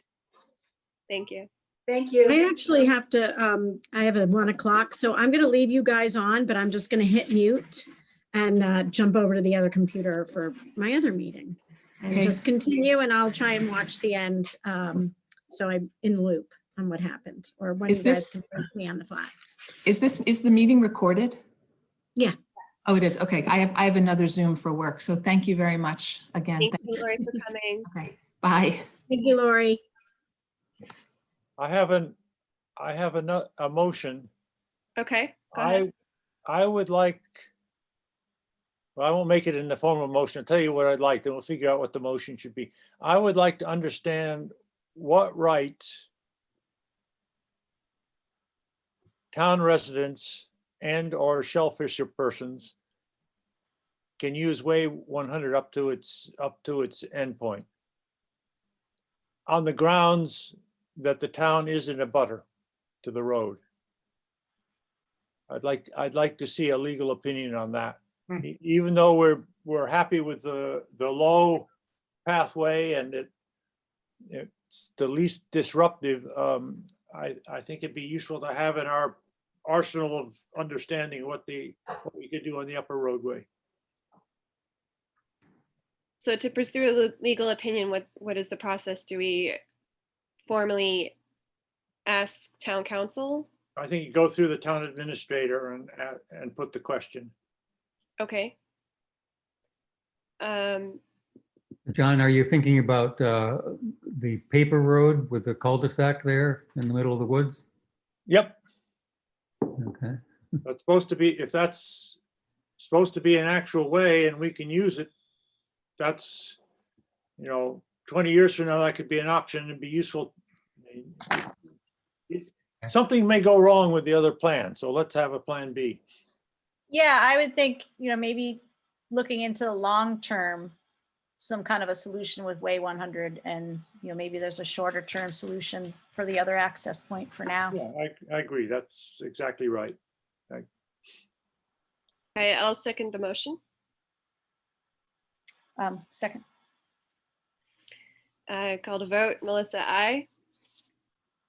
Thank you. Thank you. I actually have to, I have a 1 o'clock, so I'm gonna leave you guys on, but I'm just gonna hit mute and jump over to the other computer for my other meeting. And Okay. just continue and I'll try and watch the end. So I'm in the loop on what happened or when Is you guys this- can brief me on the flags. Is the meeting recorded? Yeah. Oh, it is. Okay. I have another Zoom for work. So thank you very much again. Thank you, Lori, for coming. Okay. Bye. Thank you, Lori. I have a motion. Okay, go ahead. I would like, well, I won't make it in the form of a motion. I'll tell you what I'd like, then we'll figure out what the motion should be. I would like to understand what right town residents and or shellfisher persons can use Way 100 up to its endpoint on the grounds that the town is in a butter to the road. I'd like to see a legal opinion on that. Even though we're happy with the low pathway and it's the least disruptive, I think it'd be useful to have in our arsenal of understanding what we could do on the upper roadway. So to pursue a legal opinion, what is the process? Do we formally ask town council? I think you go through the town administrator and put the question. Okay. John, are you thinking about the paper road with the cul-de-sac there in the middle of the woods? Yep, Okay. that's supposed to be, if that's supposed to be an actual way and we can use it, that's, 20 years from now, that could be an option and be useful. Something may go wrong with the other plan, so let's have a plan B. yeah, I would think, maybe looking into the long term, some kind of a solution with Way 100 and, maybe there's a shorter term solution for the other access point for now. Yeah, I agree. That's exactly right. Okay, I'll second the motion. Second, Call to vote. Melissa, aye.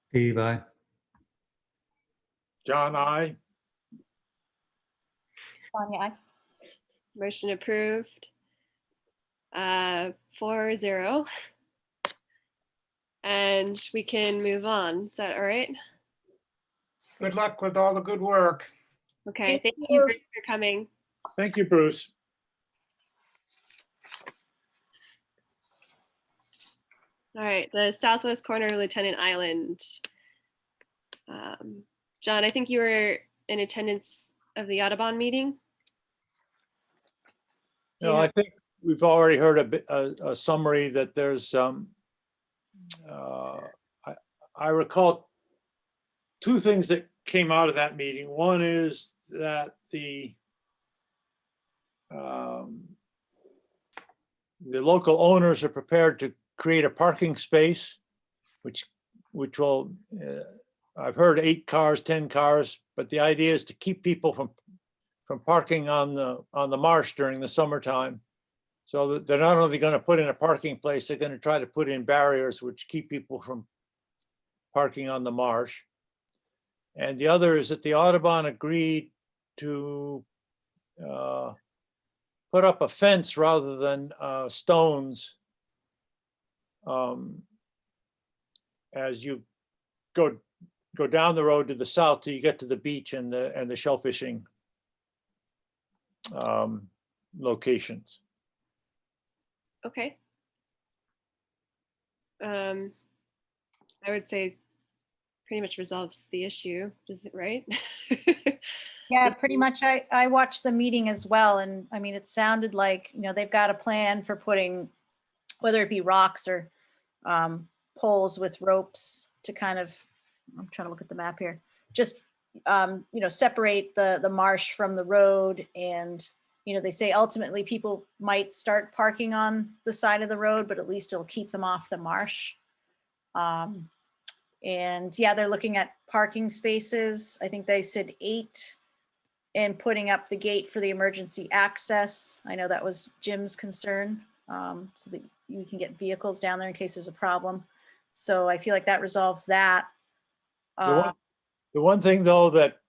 Steve, aye. John, I. Sonia, aye. Motion approved. 4-0. And we can move on. Is that all right? Good luck with all the good work. Okay, Thank thank you. you for coming. Thank you, Bruce. All right, the southwest corner of Lieutenant Island. John, I think you were in attendance of the Audubon meeting? Do you No, I have- think we've already heard a summary that there's I recall two things that came out of that meeting. One is that the local owners are prepared to create a parking space, which will, I've heard 8 cars, 10 cars, but the idea is to keep people from parking on the marsh during the summertime. So that they're not only going to put in a parking place, they're going to try to put in barriers which keep people from parking on the marsh. And the other is that the Audubon agreed to put up a fence rather than stones as you go down the road to the south till you get to the beach and the shellfishing locations. Okay. I would say pretty much resolves the issue, is it right? Yeah, pretty much. I watched the meeting as well. And I mean, it sounded like, you know, they've got a plan for putting, whether it be rocks or poles with ropes to kind of, I'm trying to look at the map here, just, you know, separate the marsh from the road. And, you know, they say ultimately people might start parking on the side of the road, but at least it'll keep them off the marsh. And yeah, they're looking at parking spaces. I think they said 8. And putting up the gate for the emergency access. I know that was Jim's concern, so that you can get vehicles down there in case there's a problem. So I feel like that resolves that. The one thing though that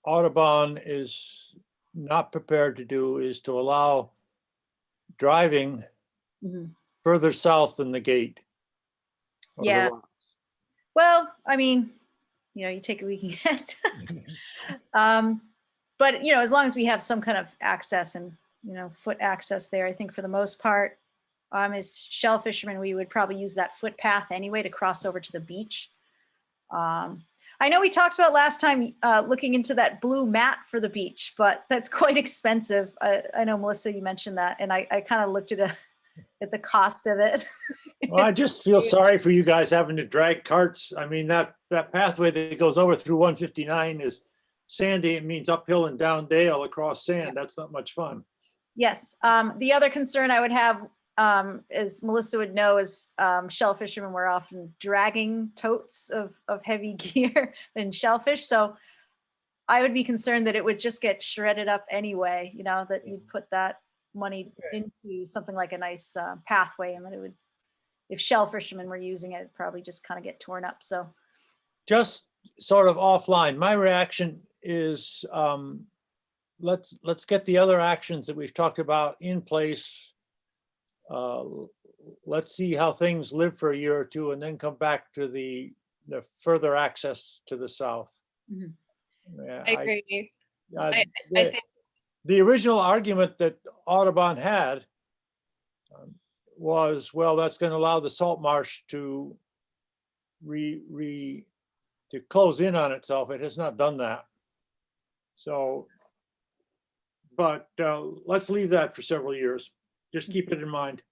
Audubon is not prepared to do is to allow driving Mhm. further south than the gate. or the Yeah. rocks. Well, I mean, you know, you take what we can get. But, you know, as long as we have some kind of access and, you know, foot access there, I think for the most part, as shell fishermen, we would probably use that footpath anyway to cross over to the beach. I know we talked about last time looking into that blue mat for the beach, but that's quite expensive. I know, Melissa, you mentioned that, and I kind of looked at the cost of it. Well, I just feel sorry for you guys having to drag carts. I mean, that pathway that goes over through 159 is sandy. It means uphill and down dale across sand. That's not much fun. Yes. The other concern I would have, as Melissa would know, is shell fishermen were often dragging totes of heavy gear and shellfish. So I would be concerned that it would just get shredded up anyway, you know, that you'd put that money into something like a nice pathway, and that it would, if shell fishermen were using it, it'd probably just kind of get torn up. So Just sort of offline, my reaction is let's get the other actions that we've talked about in place. Let's see how things live for a year or two, and then come back to the further access to the south. Mhm. Yeah, I agree. I the, think the original argument that Audubon had was, well, that's going to allow the salt marsh to to close in on itself. It has not done that. So, but let's leave that for several years. Just keep it in mind.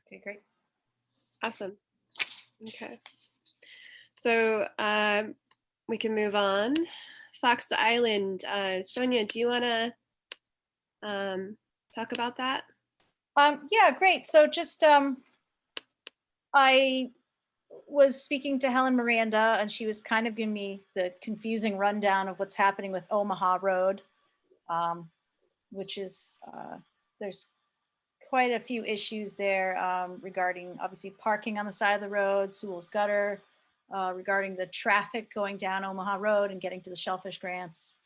okay, great. awesome. Okay. So we can move on. Fox Island. Sonia, do you want to talk about that? Yeah, great. So just I was speaking to Helen Miranda, and she was kind of giving me the confusing rundown of what's happening with Omaha Road, which is there's quite a few issues there regarding obviously parking on the side of the road, Sewell's Gutter, regarding the traffic going down Omaha Road and getting to the shellfish grants.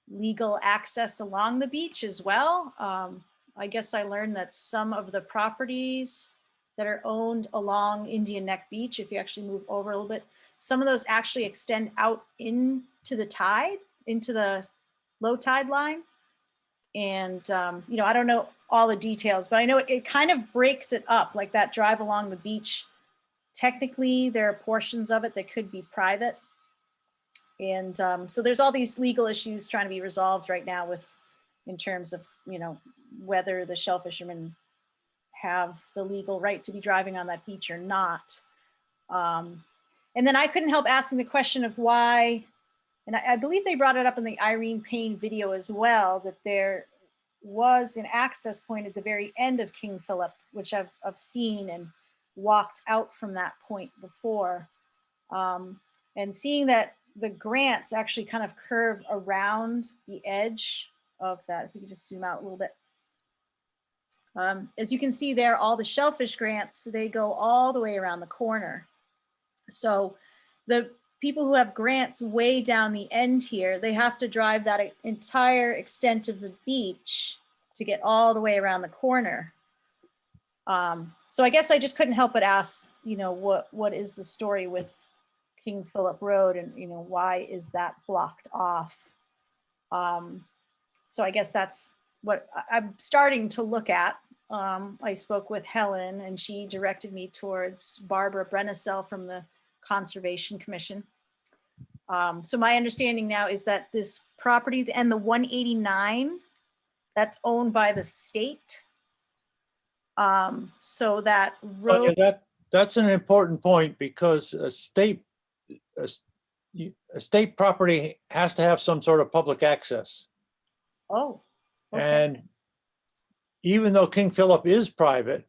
Legal access along the beach as well. I guess I learned that some of the properties that are owned along Indian Neck Beach, if you actually move over a little bit, some of those actually extend out into the tide, into the low tide line. And, you know, I don't know all the details, but I know it kind of breaks it up, like that drive along the beach. Technically, there are portions of it that could be private. And so there's all these legal issues trying to be resolved right now with, in terms of, you know, whether the shell fishermen have the legal right to be driving on that beach or not. And then I couldn't help asking the question of why, and I believe they brought it up in the Irene Payne video as well, that there was an access point at the very end of King Philip, which I've seen and walked out from that point before. And seeing that the grants actually kind of curve around the edge of that, if we could just zoom out a little bit. As you can see there, all the shellfish grants, they go all the way around the corner. So the people who have grants way down the end here, they have to drive that entire extent of the beach to get all the way around the corner. So I guess I just couldn't help but ask, you know, what is the story with King Philip Road, and, you know, why is that blocked off? So I guess that's what I'm starting to look at. I spoke with Helen and she directed me towards Barbara Brennesel from the Conservation Commission. So my understanding now is that this property and the 189, that's owned by the state. So that road. That's an important point, because a state property has to have some sort of public access. Oh, okay. And even though King Philip is private,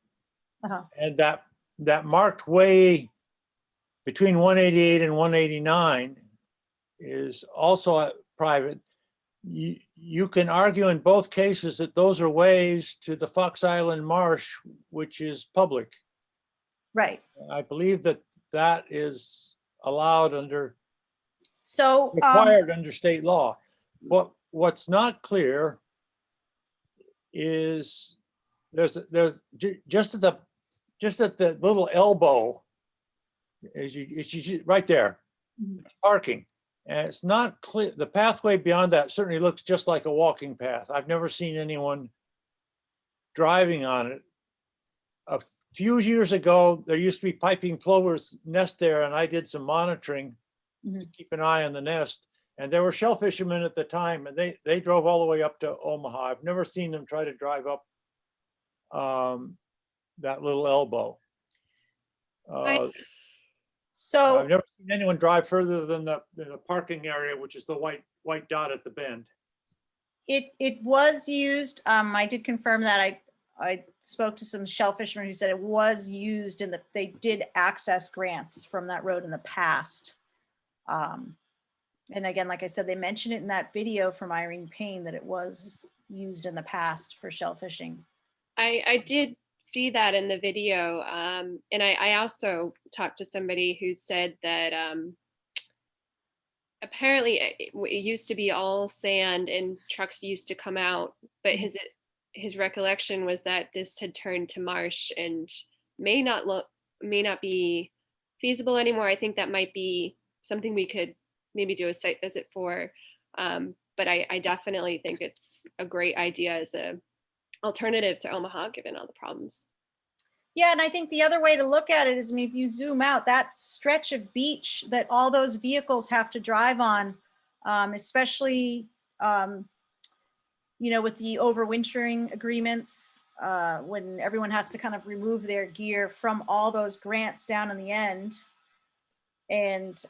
Uh-huh. and that marked way between 188 and 189 is also private, you can argue in both cases that those are ways to the Fox Island Marsh, which is public. Right. I believe that is allowed under, So required under state law. What's not clear is there's just at the little elbow, as you right there, parking. And it's not clear, the pathway beyond that certainly looks just like a walking path. I've never seen anyone driving on it. A few years ago, there used to be piping plover's nest there, and I did some monitoring to keep an eye on the nest. And there were shell fishermen at the time, and they drove all the way up to Omaha. I've never seen them try to drive up that little elbow. So I've never seen anyone drive further than the parking area, which is the white dot at the bend. it was used. I did confirm that. I spoke to some shell fishermen who said it was used and that they did access grants from that road in the past. And again, like I said, they mentioned it in that video from Irene Payne that it was used in the past for shell fishing. I did see that in the video. And I also talked to somebody who said that apparently it used to be all sand and trucks used to come out, but his recollection was that this had turned to marsh and may not be feasible anymore. I think that might be something we could maybe do a site visit for. But I definitely think it's a great idea as a alternative to Omaha, given all the problems. Yeah, and I think the other way to look at it is, I mean, if you zoom out, that stretch of beach that all those vehicles have to drive on, especially, you know, with the overwintering agreements, when everyone has to kind of remove their gear from all those grants down in the end. And,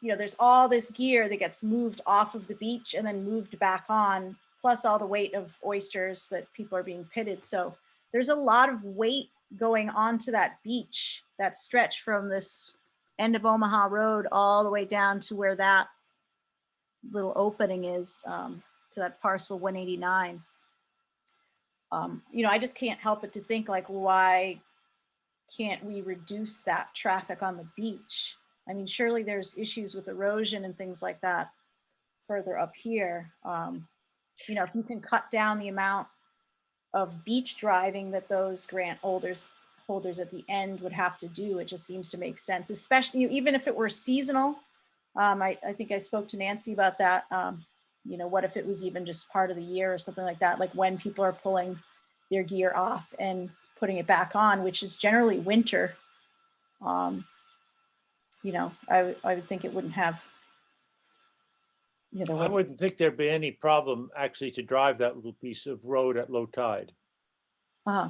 you know, there's all this gear that gets moved off of the beach and then moved back on, plus all the weight of oysters that people are being pitted. So there's a lot of weight going onto that beach, that stretch from this end of Omaha Road all the way down to where that little opening is, to that parcel 189. You know, I just can't help but to think, like, why can't we reduce that traffic on the beach? I mean, surely there's issues with erosion and things like that further up here. You know, if you can cut down the amount of beach driving that those grant holders at the end would have to do, it just seems to make sense, especially, you know, even if it were seasonal. I think I spoke to Nancy about that. You know, what if it was even just part of the year or something like that, like when people are pulling their gear off and putting it back on, which is generally winter. You know, I would think it wouldn't have either I way. wouldn't think there'd be any problem actually to drive that little piece of road at low tide. Uh-huh.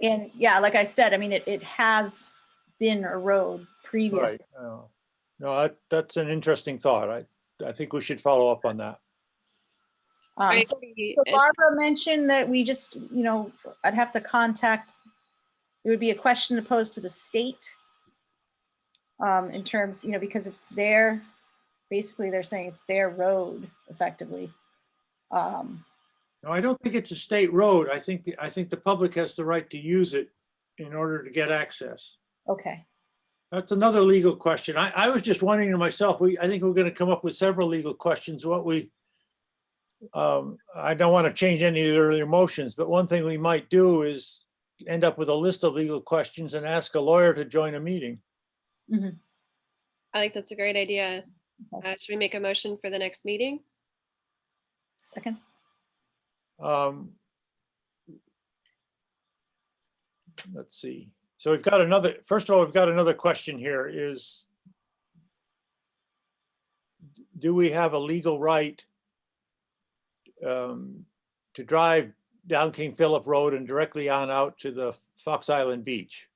And yeah, like I said, I mean, it has been a road previously. Right. No, that's an interesting thought. I think we should follow up on that. I So agree. so Barbara mentioned that we just, I'd have to contact, it would be a question to pose to the state. In terms, because it's their, basically they're saying it's their road effectively. No, I don't think it's a state road. I think the public has the right to use it in order to get access. Okay, That's another legal question. I was just wondering to myself, I think we're going to come up with several legal questions. I don't want to change any of the earlier motions, but one thing we might do is end up with a list of legal questions and ask a lawyer to join a meeting. I think that's a great idea. Okay. Should we make a motion for the next meeting? second. Let's see. So we've got another, first of all, we've got another question here is, do we have a legal right to drive down King Philip Road and directly on out to the Fox Island Beach?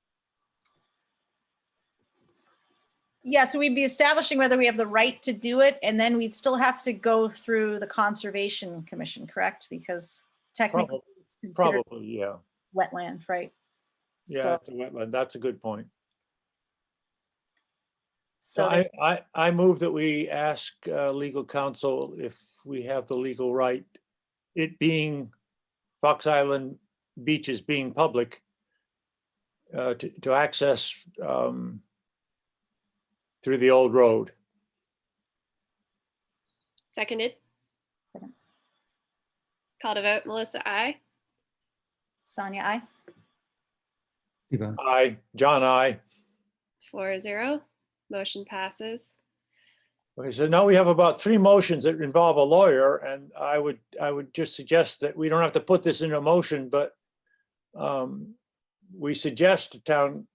Yeah, so we'd be establishing whether we have the right to do it, and then we'd still have to go through the Conservation Commission, correct? Because technically it's considered Probably, yeah. wetland, right? Yeah, So, it's a wetland. That's a good point. so So I move that we ask legal counsel if we have the legal right, it being Fox Island beaches being public, to access through the old road. Seconded. second. Call to vote. Melissa, I. Sonia, I. Steve, aye. Aye, John, aye. 4-0. Motion passes. Okay, so now we have about 3 motions that involve a lawyer, and I would just suggest that we don't have to put this into a motion, but we suggest to town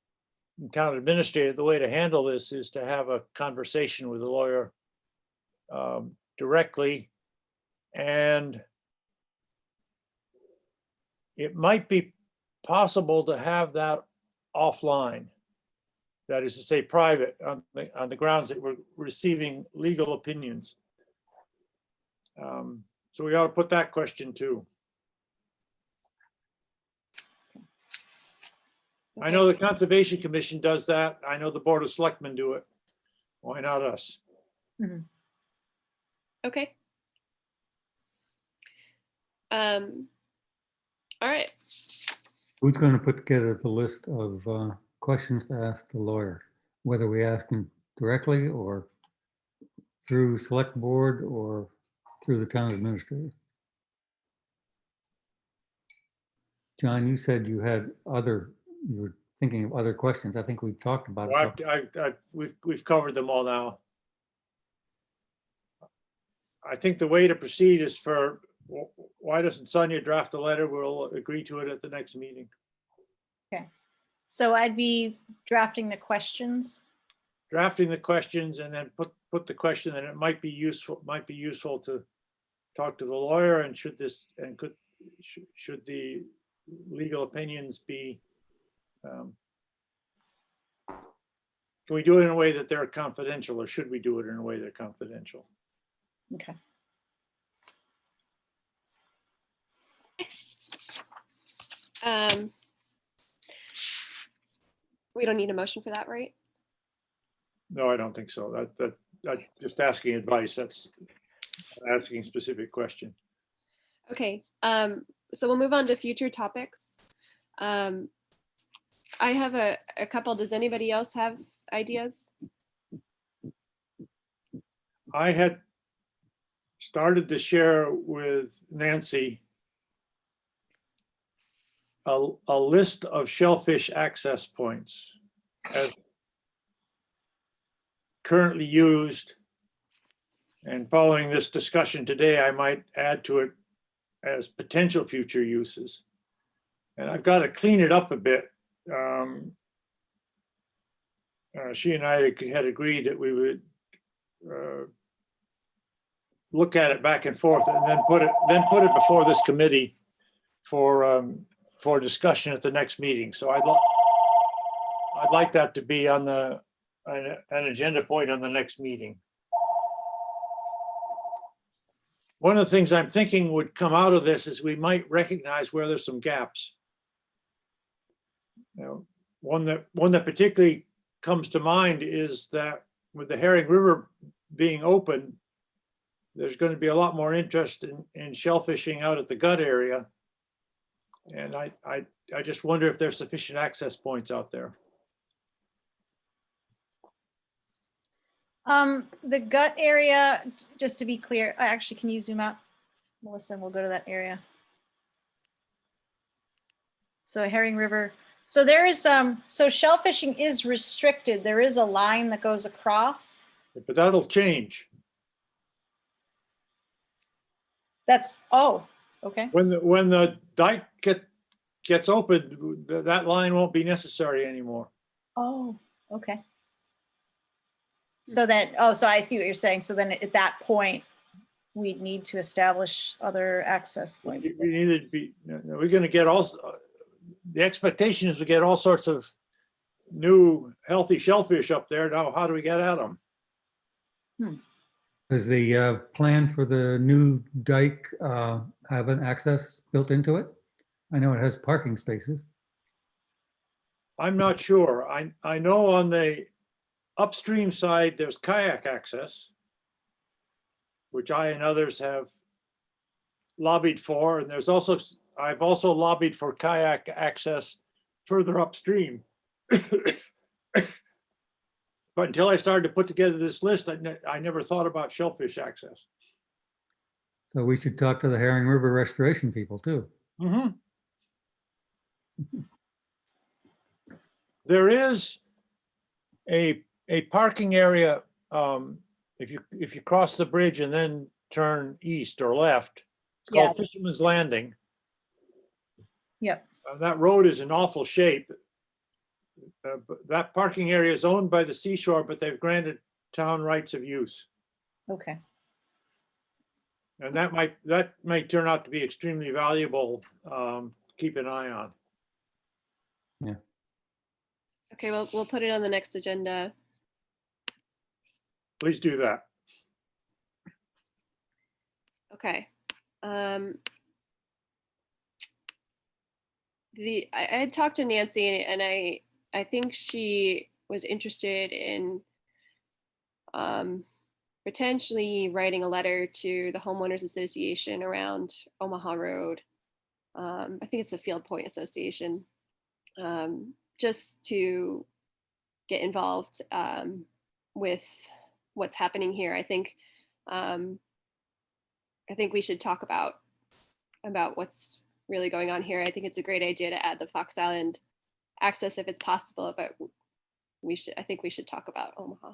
administrator, the way to handle this is to have a conversation with the lawyer directly, and it might be possible to have that offline. That is to say, private, on the grounds that we're receiving legal opinions. So we ought to put that question too. I know the Conservation Commission does that. I know the Board of Selectmen do it. Why not us? Okay. All right. Who's going to put together the list of questions to ask the lawyer? Whether we ask him directly or through select board or through the town administrator? John, you said you were thinking of other questions. I think we've talked about it. We've covered them all now. I think the way to proceed is why doesn't Sonia draft a letter? We'll agree to it at the next meeting. Okay. So I'd be drafting the questions. Drafting the questions and then put the question, and it might be useful to talk to the lawyer, and should the legal opinions be, can we do it in a way that they're confidential, or should we do it in a way they're confidential? Okay. We don't need a motion for that, right? No, I don't think so. That's just asking advice. That's asking a specific question. Okay. So we'll move on to future topics. I have a couple. Does anybody else have ideas? I had started to share with Nancy a list of shellfish access points as currently used. And following this discussion today, I might add to it as potential future uses. And I've got to clean it up a bit. She and I had agreed that we would look at it back and forth and then put it before this committee for discussion at the next meeting. So I'd like that to be on an agenda point on the next meeting. One of the things I'm thinking would come out of this is we might recognize where there's some gaps. You know, one that particularly comes to mind is that with the Herring River being open, there's going to be a lot more interest in shellfishing out at the gut area. And I just wonder if there's sufficient access points out there. The gut area, just to be clear, actually, can you zoom out, Melissa, and we'll go to that area. So Herring River. So there is so shellfishing is restricted. There is a line that goes across. But that'll change. That's, oh, okay. When the dike gets opened, that line won't be necessary anymore. Oh, okay. So then, oh, so I see what you're saying. So then at that point, we need to establish other access points. We needed to be, we're going to get the expectation is to get all sorts of new healthy shellfish up there. Now, how do we get at them? Does the plan for the new dike have an access built into it? I know it has parking spaces. I'm not sure. I know on the upstream side, there's kayak access, which I and others have lobbied for. And I've also lobbied for kayak access further upstream. But until I started to put together this list, I never thought about shellfish access. So we should talk to the Herring River restoration people too. Mm-hmm. There is a parking area if you cross the bridge and then turn east or left. It's called Fisherman's Landing. Yep. That road is in awful shape. But that parking area is owned by the seashore, but they've granted town rights of use. Okay. And that might turn out to be extremely valuable. Keep an eye on. Yeah. Okay, well, we'll put it on the next agenda. Please do that. Okay. I had talked to Nancy and I think she was interested in potentially writing a letter to the homeowners association around Omaha Road. I think it's a Field Point Association, just to get involved with what's happening here. I think we should talk about what's really going on here. I think it's a great idea to add the Fox Island access if it's possible, but I think we should talk about Omaha.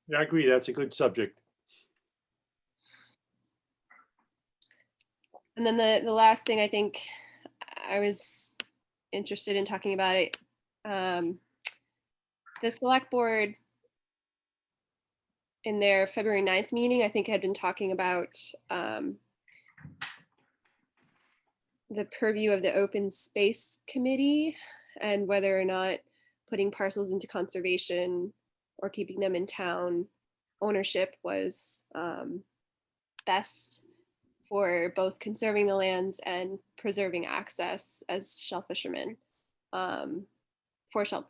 Yeah, I agree. That's a good subject. And then the last thing I think I was interested in talking about it, the select board in their February 9th meeting, I think had been talking about the purview of the open space committee and whether or not putting parcels into conservation or keeping them in town ownership was best for both conserving the lands and preserving access as shell fishermen, for shell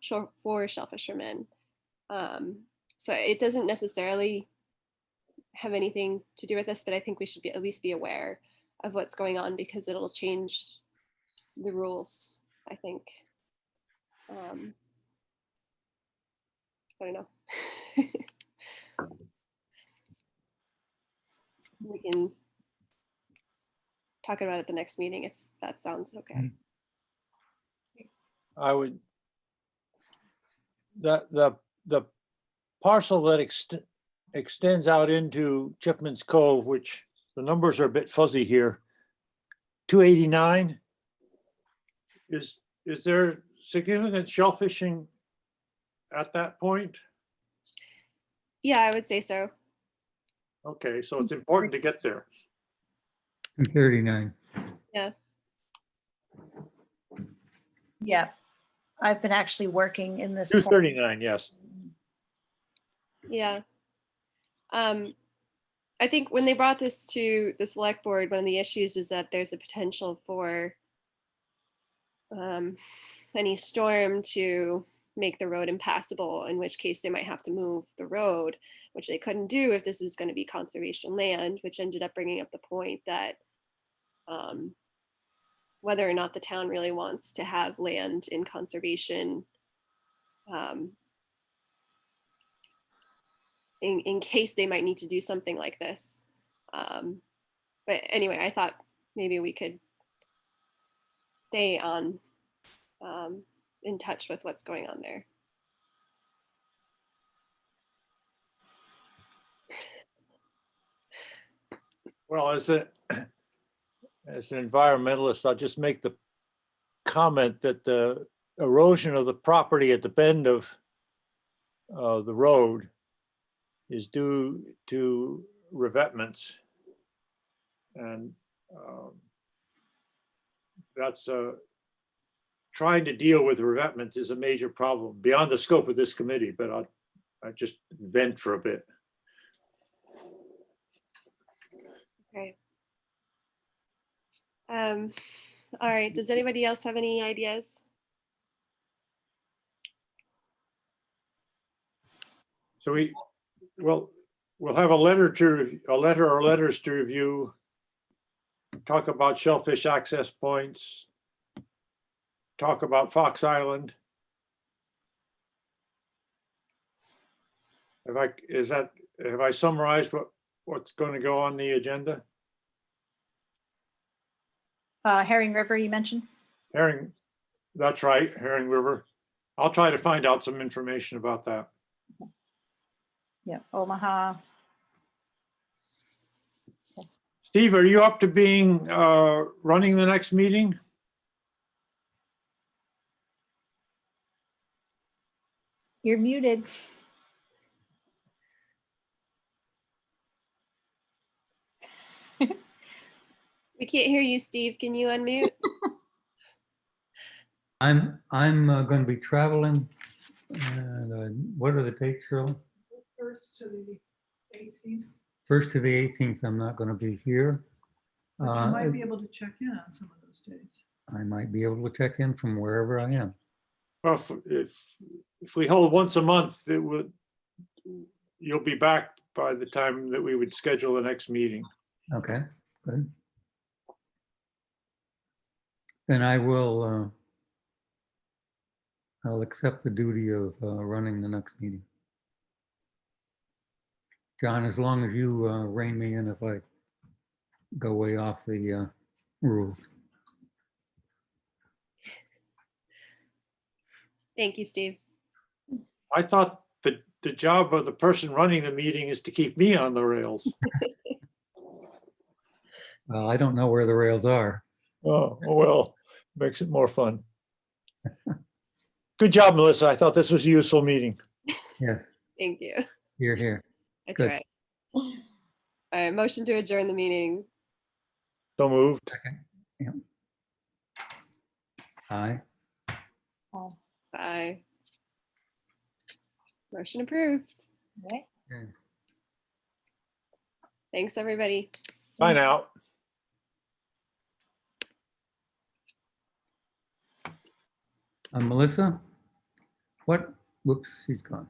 fishermen. So it doesn't necessarily have anything to do with this, but I think we should at least be aware of what's going on because it'll change the rules, I think. I don't know. We can talk about it at the next meeting if that sounds okay. I would, the parcel that extends out into Chipman's Cove, which the numbers are a bit fuzzy here, 289. Is there significant shellfishing at that point? Yeah, I would say so. Okay, so it's important to get there. 239. Yeah, I've been actually working in this. 239, yes. Yeah. I think when they brought this to the select board, one of the issues was that there's a potential for any storm to make the road impassable, in which case they might have to move the road, which they couldn't do if this was going to be conservation land, which ended up bringing up the point that whether or not the town really wants to have land in conservation in case they might need to do something like this. But anyway, I thought maybe we could stay on in touch with what's going on there. Well, as an environmentalist, I'll just make the comment that the erosion of the property at the bend of the road is due to revetments. And that's trying to deal with revetments is a major problem beyond the scope of this committee, but I just vent for a bit. Okay. All right. Does anybody else have any ideas? So we'll have a letter or letters to review, talk about shellfish access points, talk about Fox Island. Have I summarized what's going to go on the agenda? Herring River, you mentioned? Herring, that's right, Herring River. I'll try to find out some information about that. Yeah, Omaha. Steve, are you up to being running the next meeting? You're muted. We can't hear you, Steve. Can you unmute? I'm going to be traveling. And what are the dates, Shirley? 1st to the 18th. 1st to the 18th, I'm not going to be here. But you might be able to check in on some of those days. I might be able to check in from wherever I am. Well, if we hold once a month, you'll be back by the time that we would schedule the next meeting. Okay, good. Then I'll accept the duty of running the next meeting. John, as long as you rein me in if I go way off the rules. Thank you, Steve. I thought that the job of the person running the meeting is to keep me on the rails. Well, I don't know where the rails are. Oh, well, makes it more fun. Good job, Melissa. I thought this was a useful meeting. Yes, Thank you. here, here. I Good. tried. All right, motion to adjourn the meeting. So moved. Second. Yeah. Aye. Bye. Motion approved. Right. Okay. Thanks, everybody. Bye now. Melissa, what? Whoops, she's gone.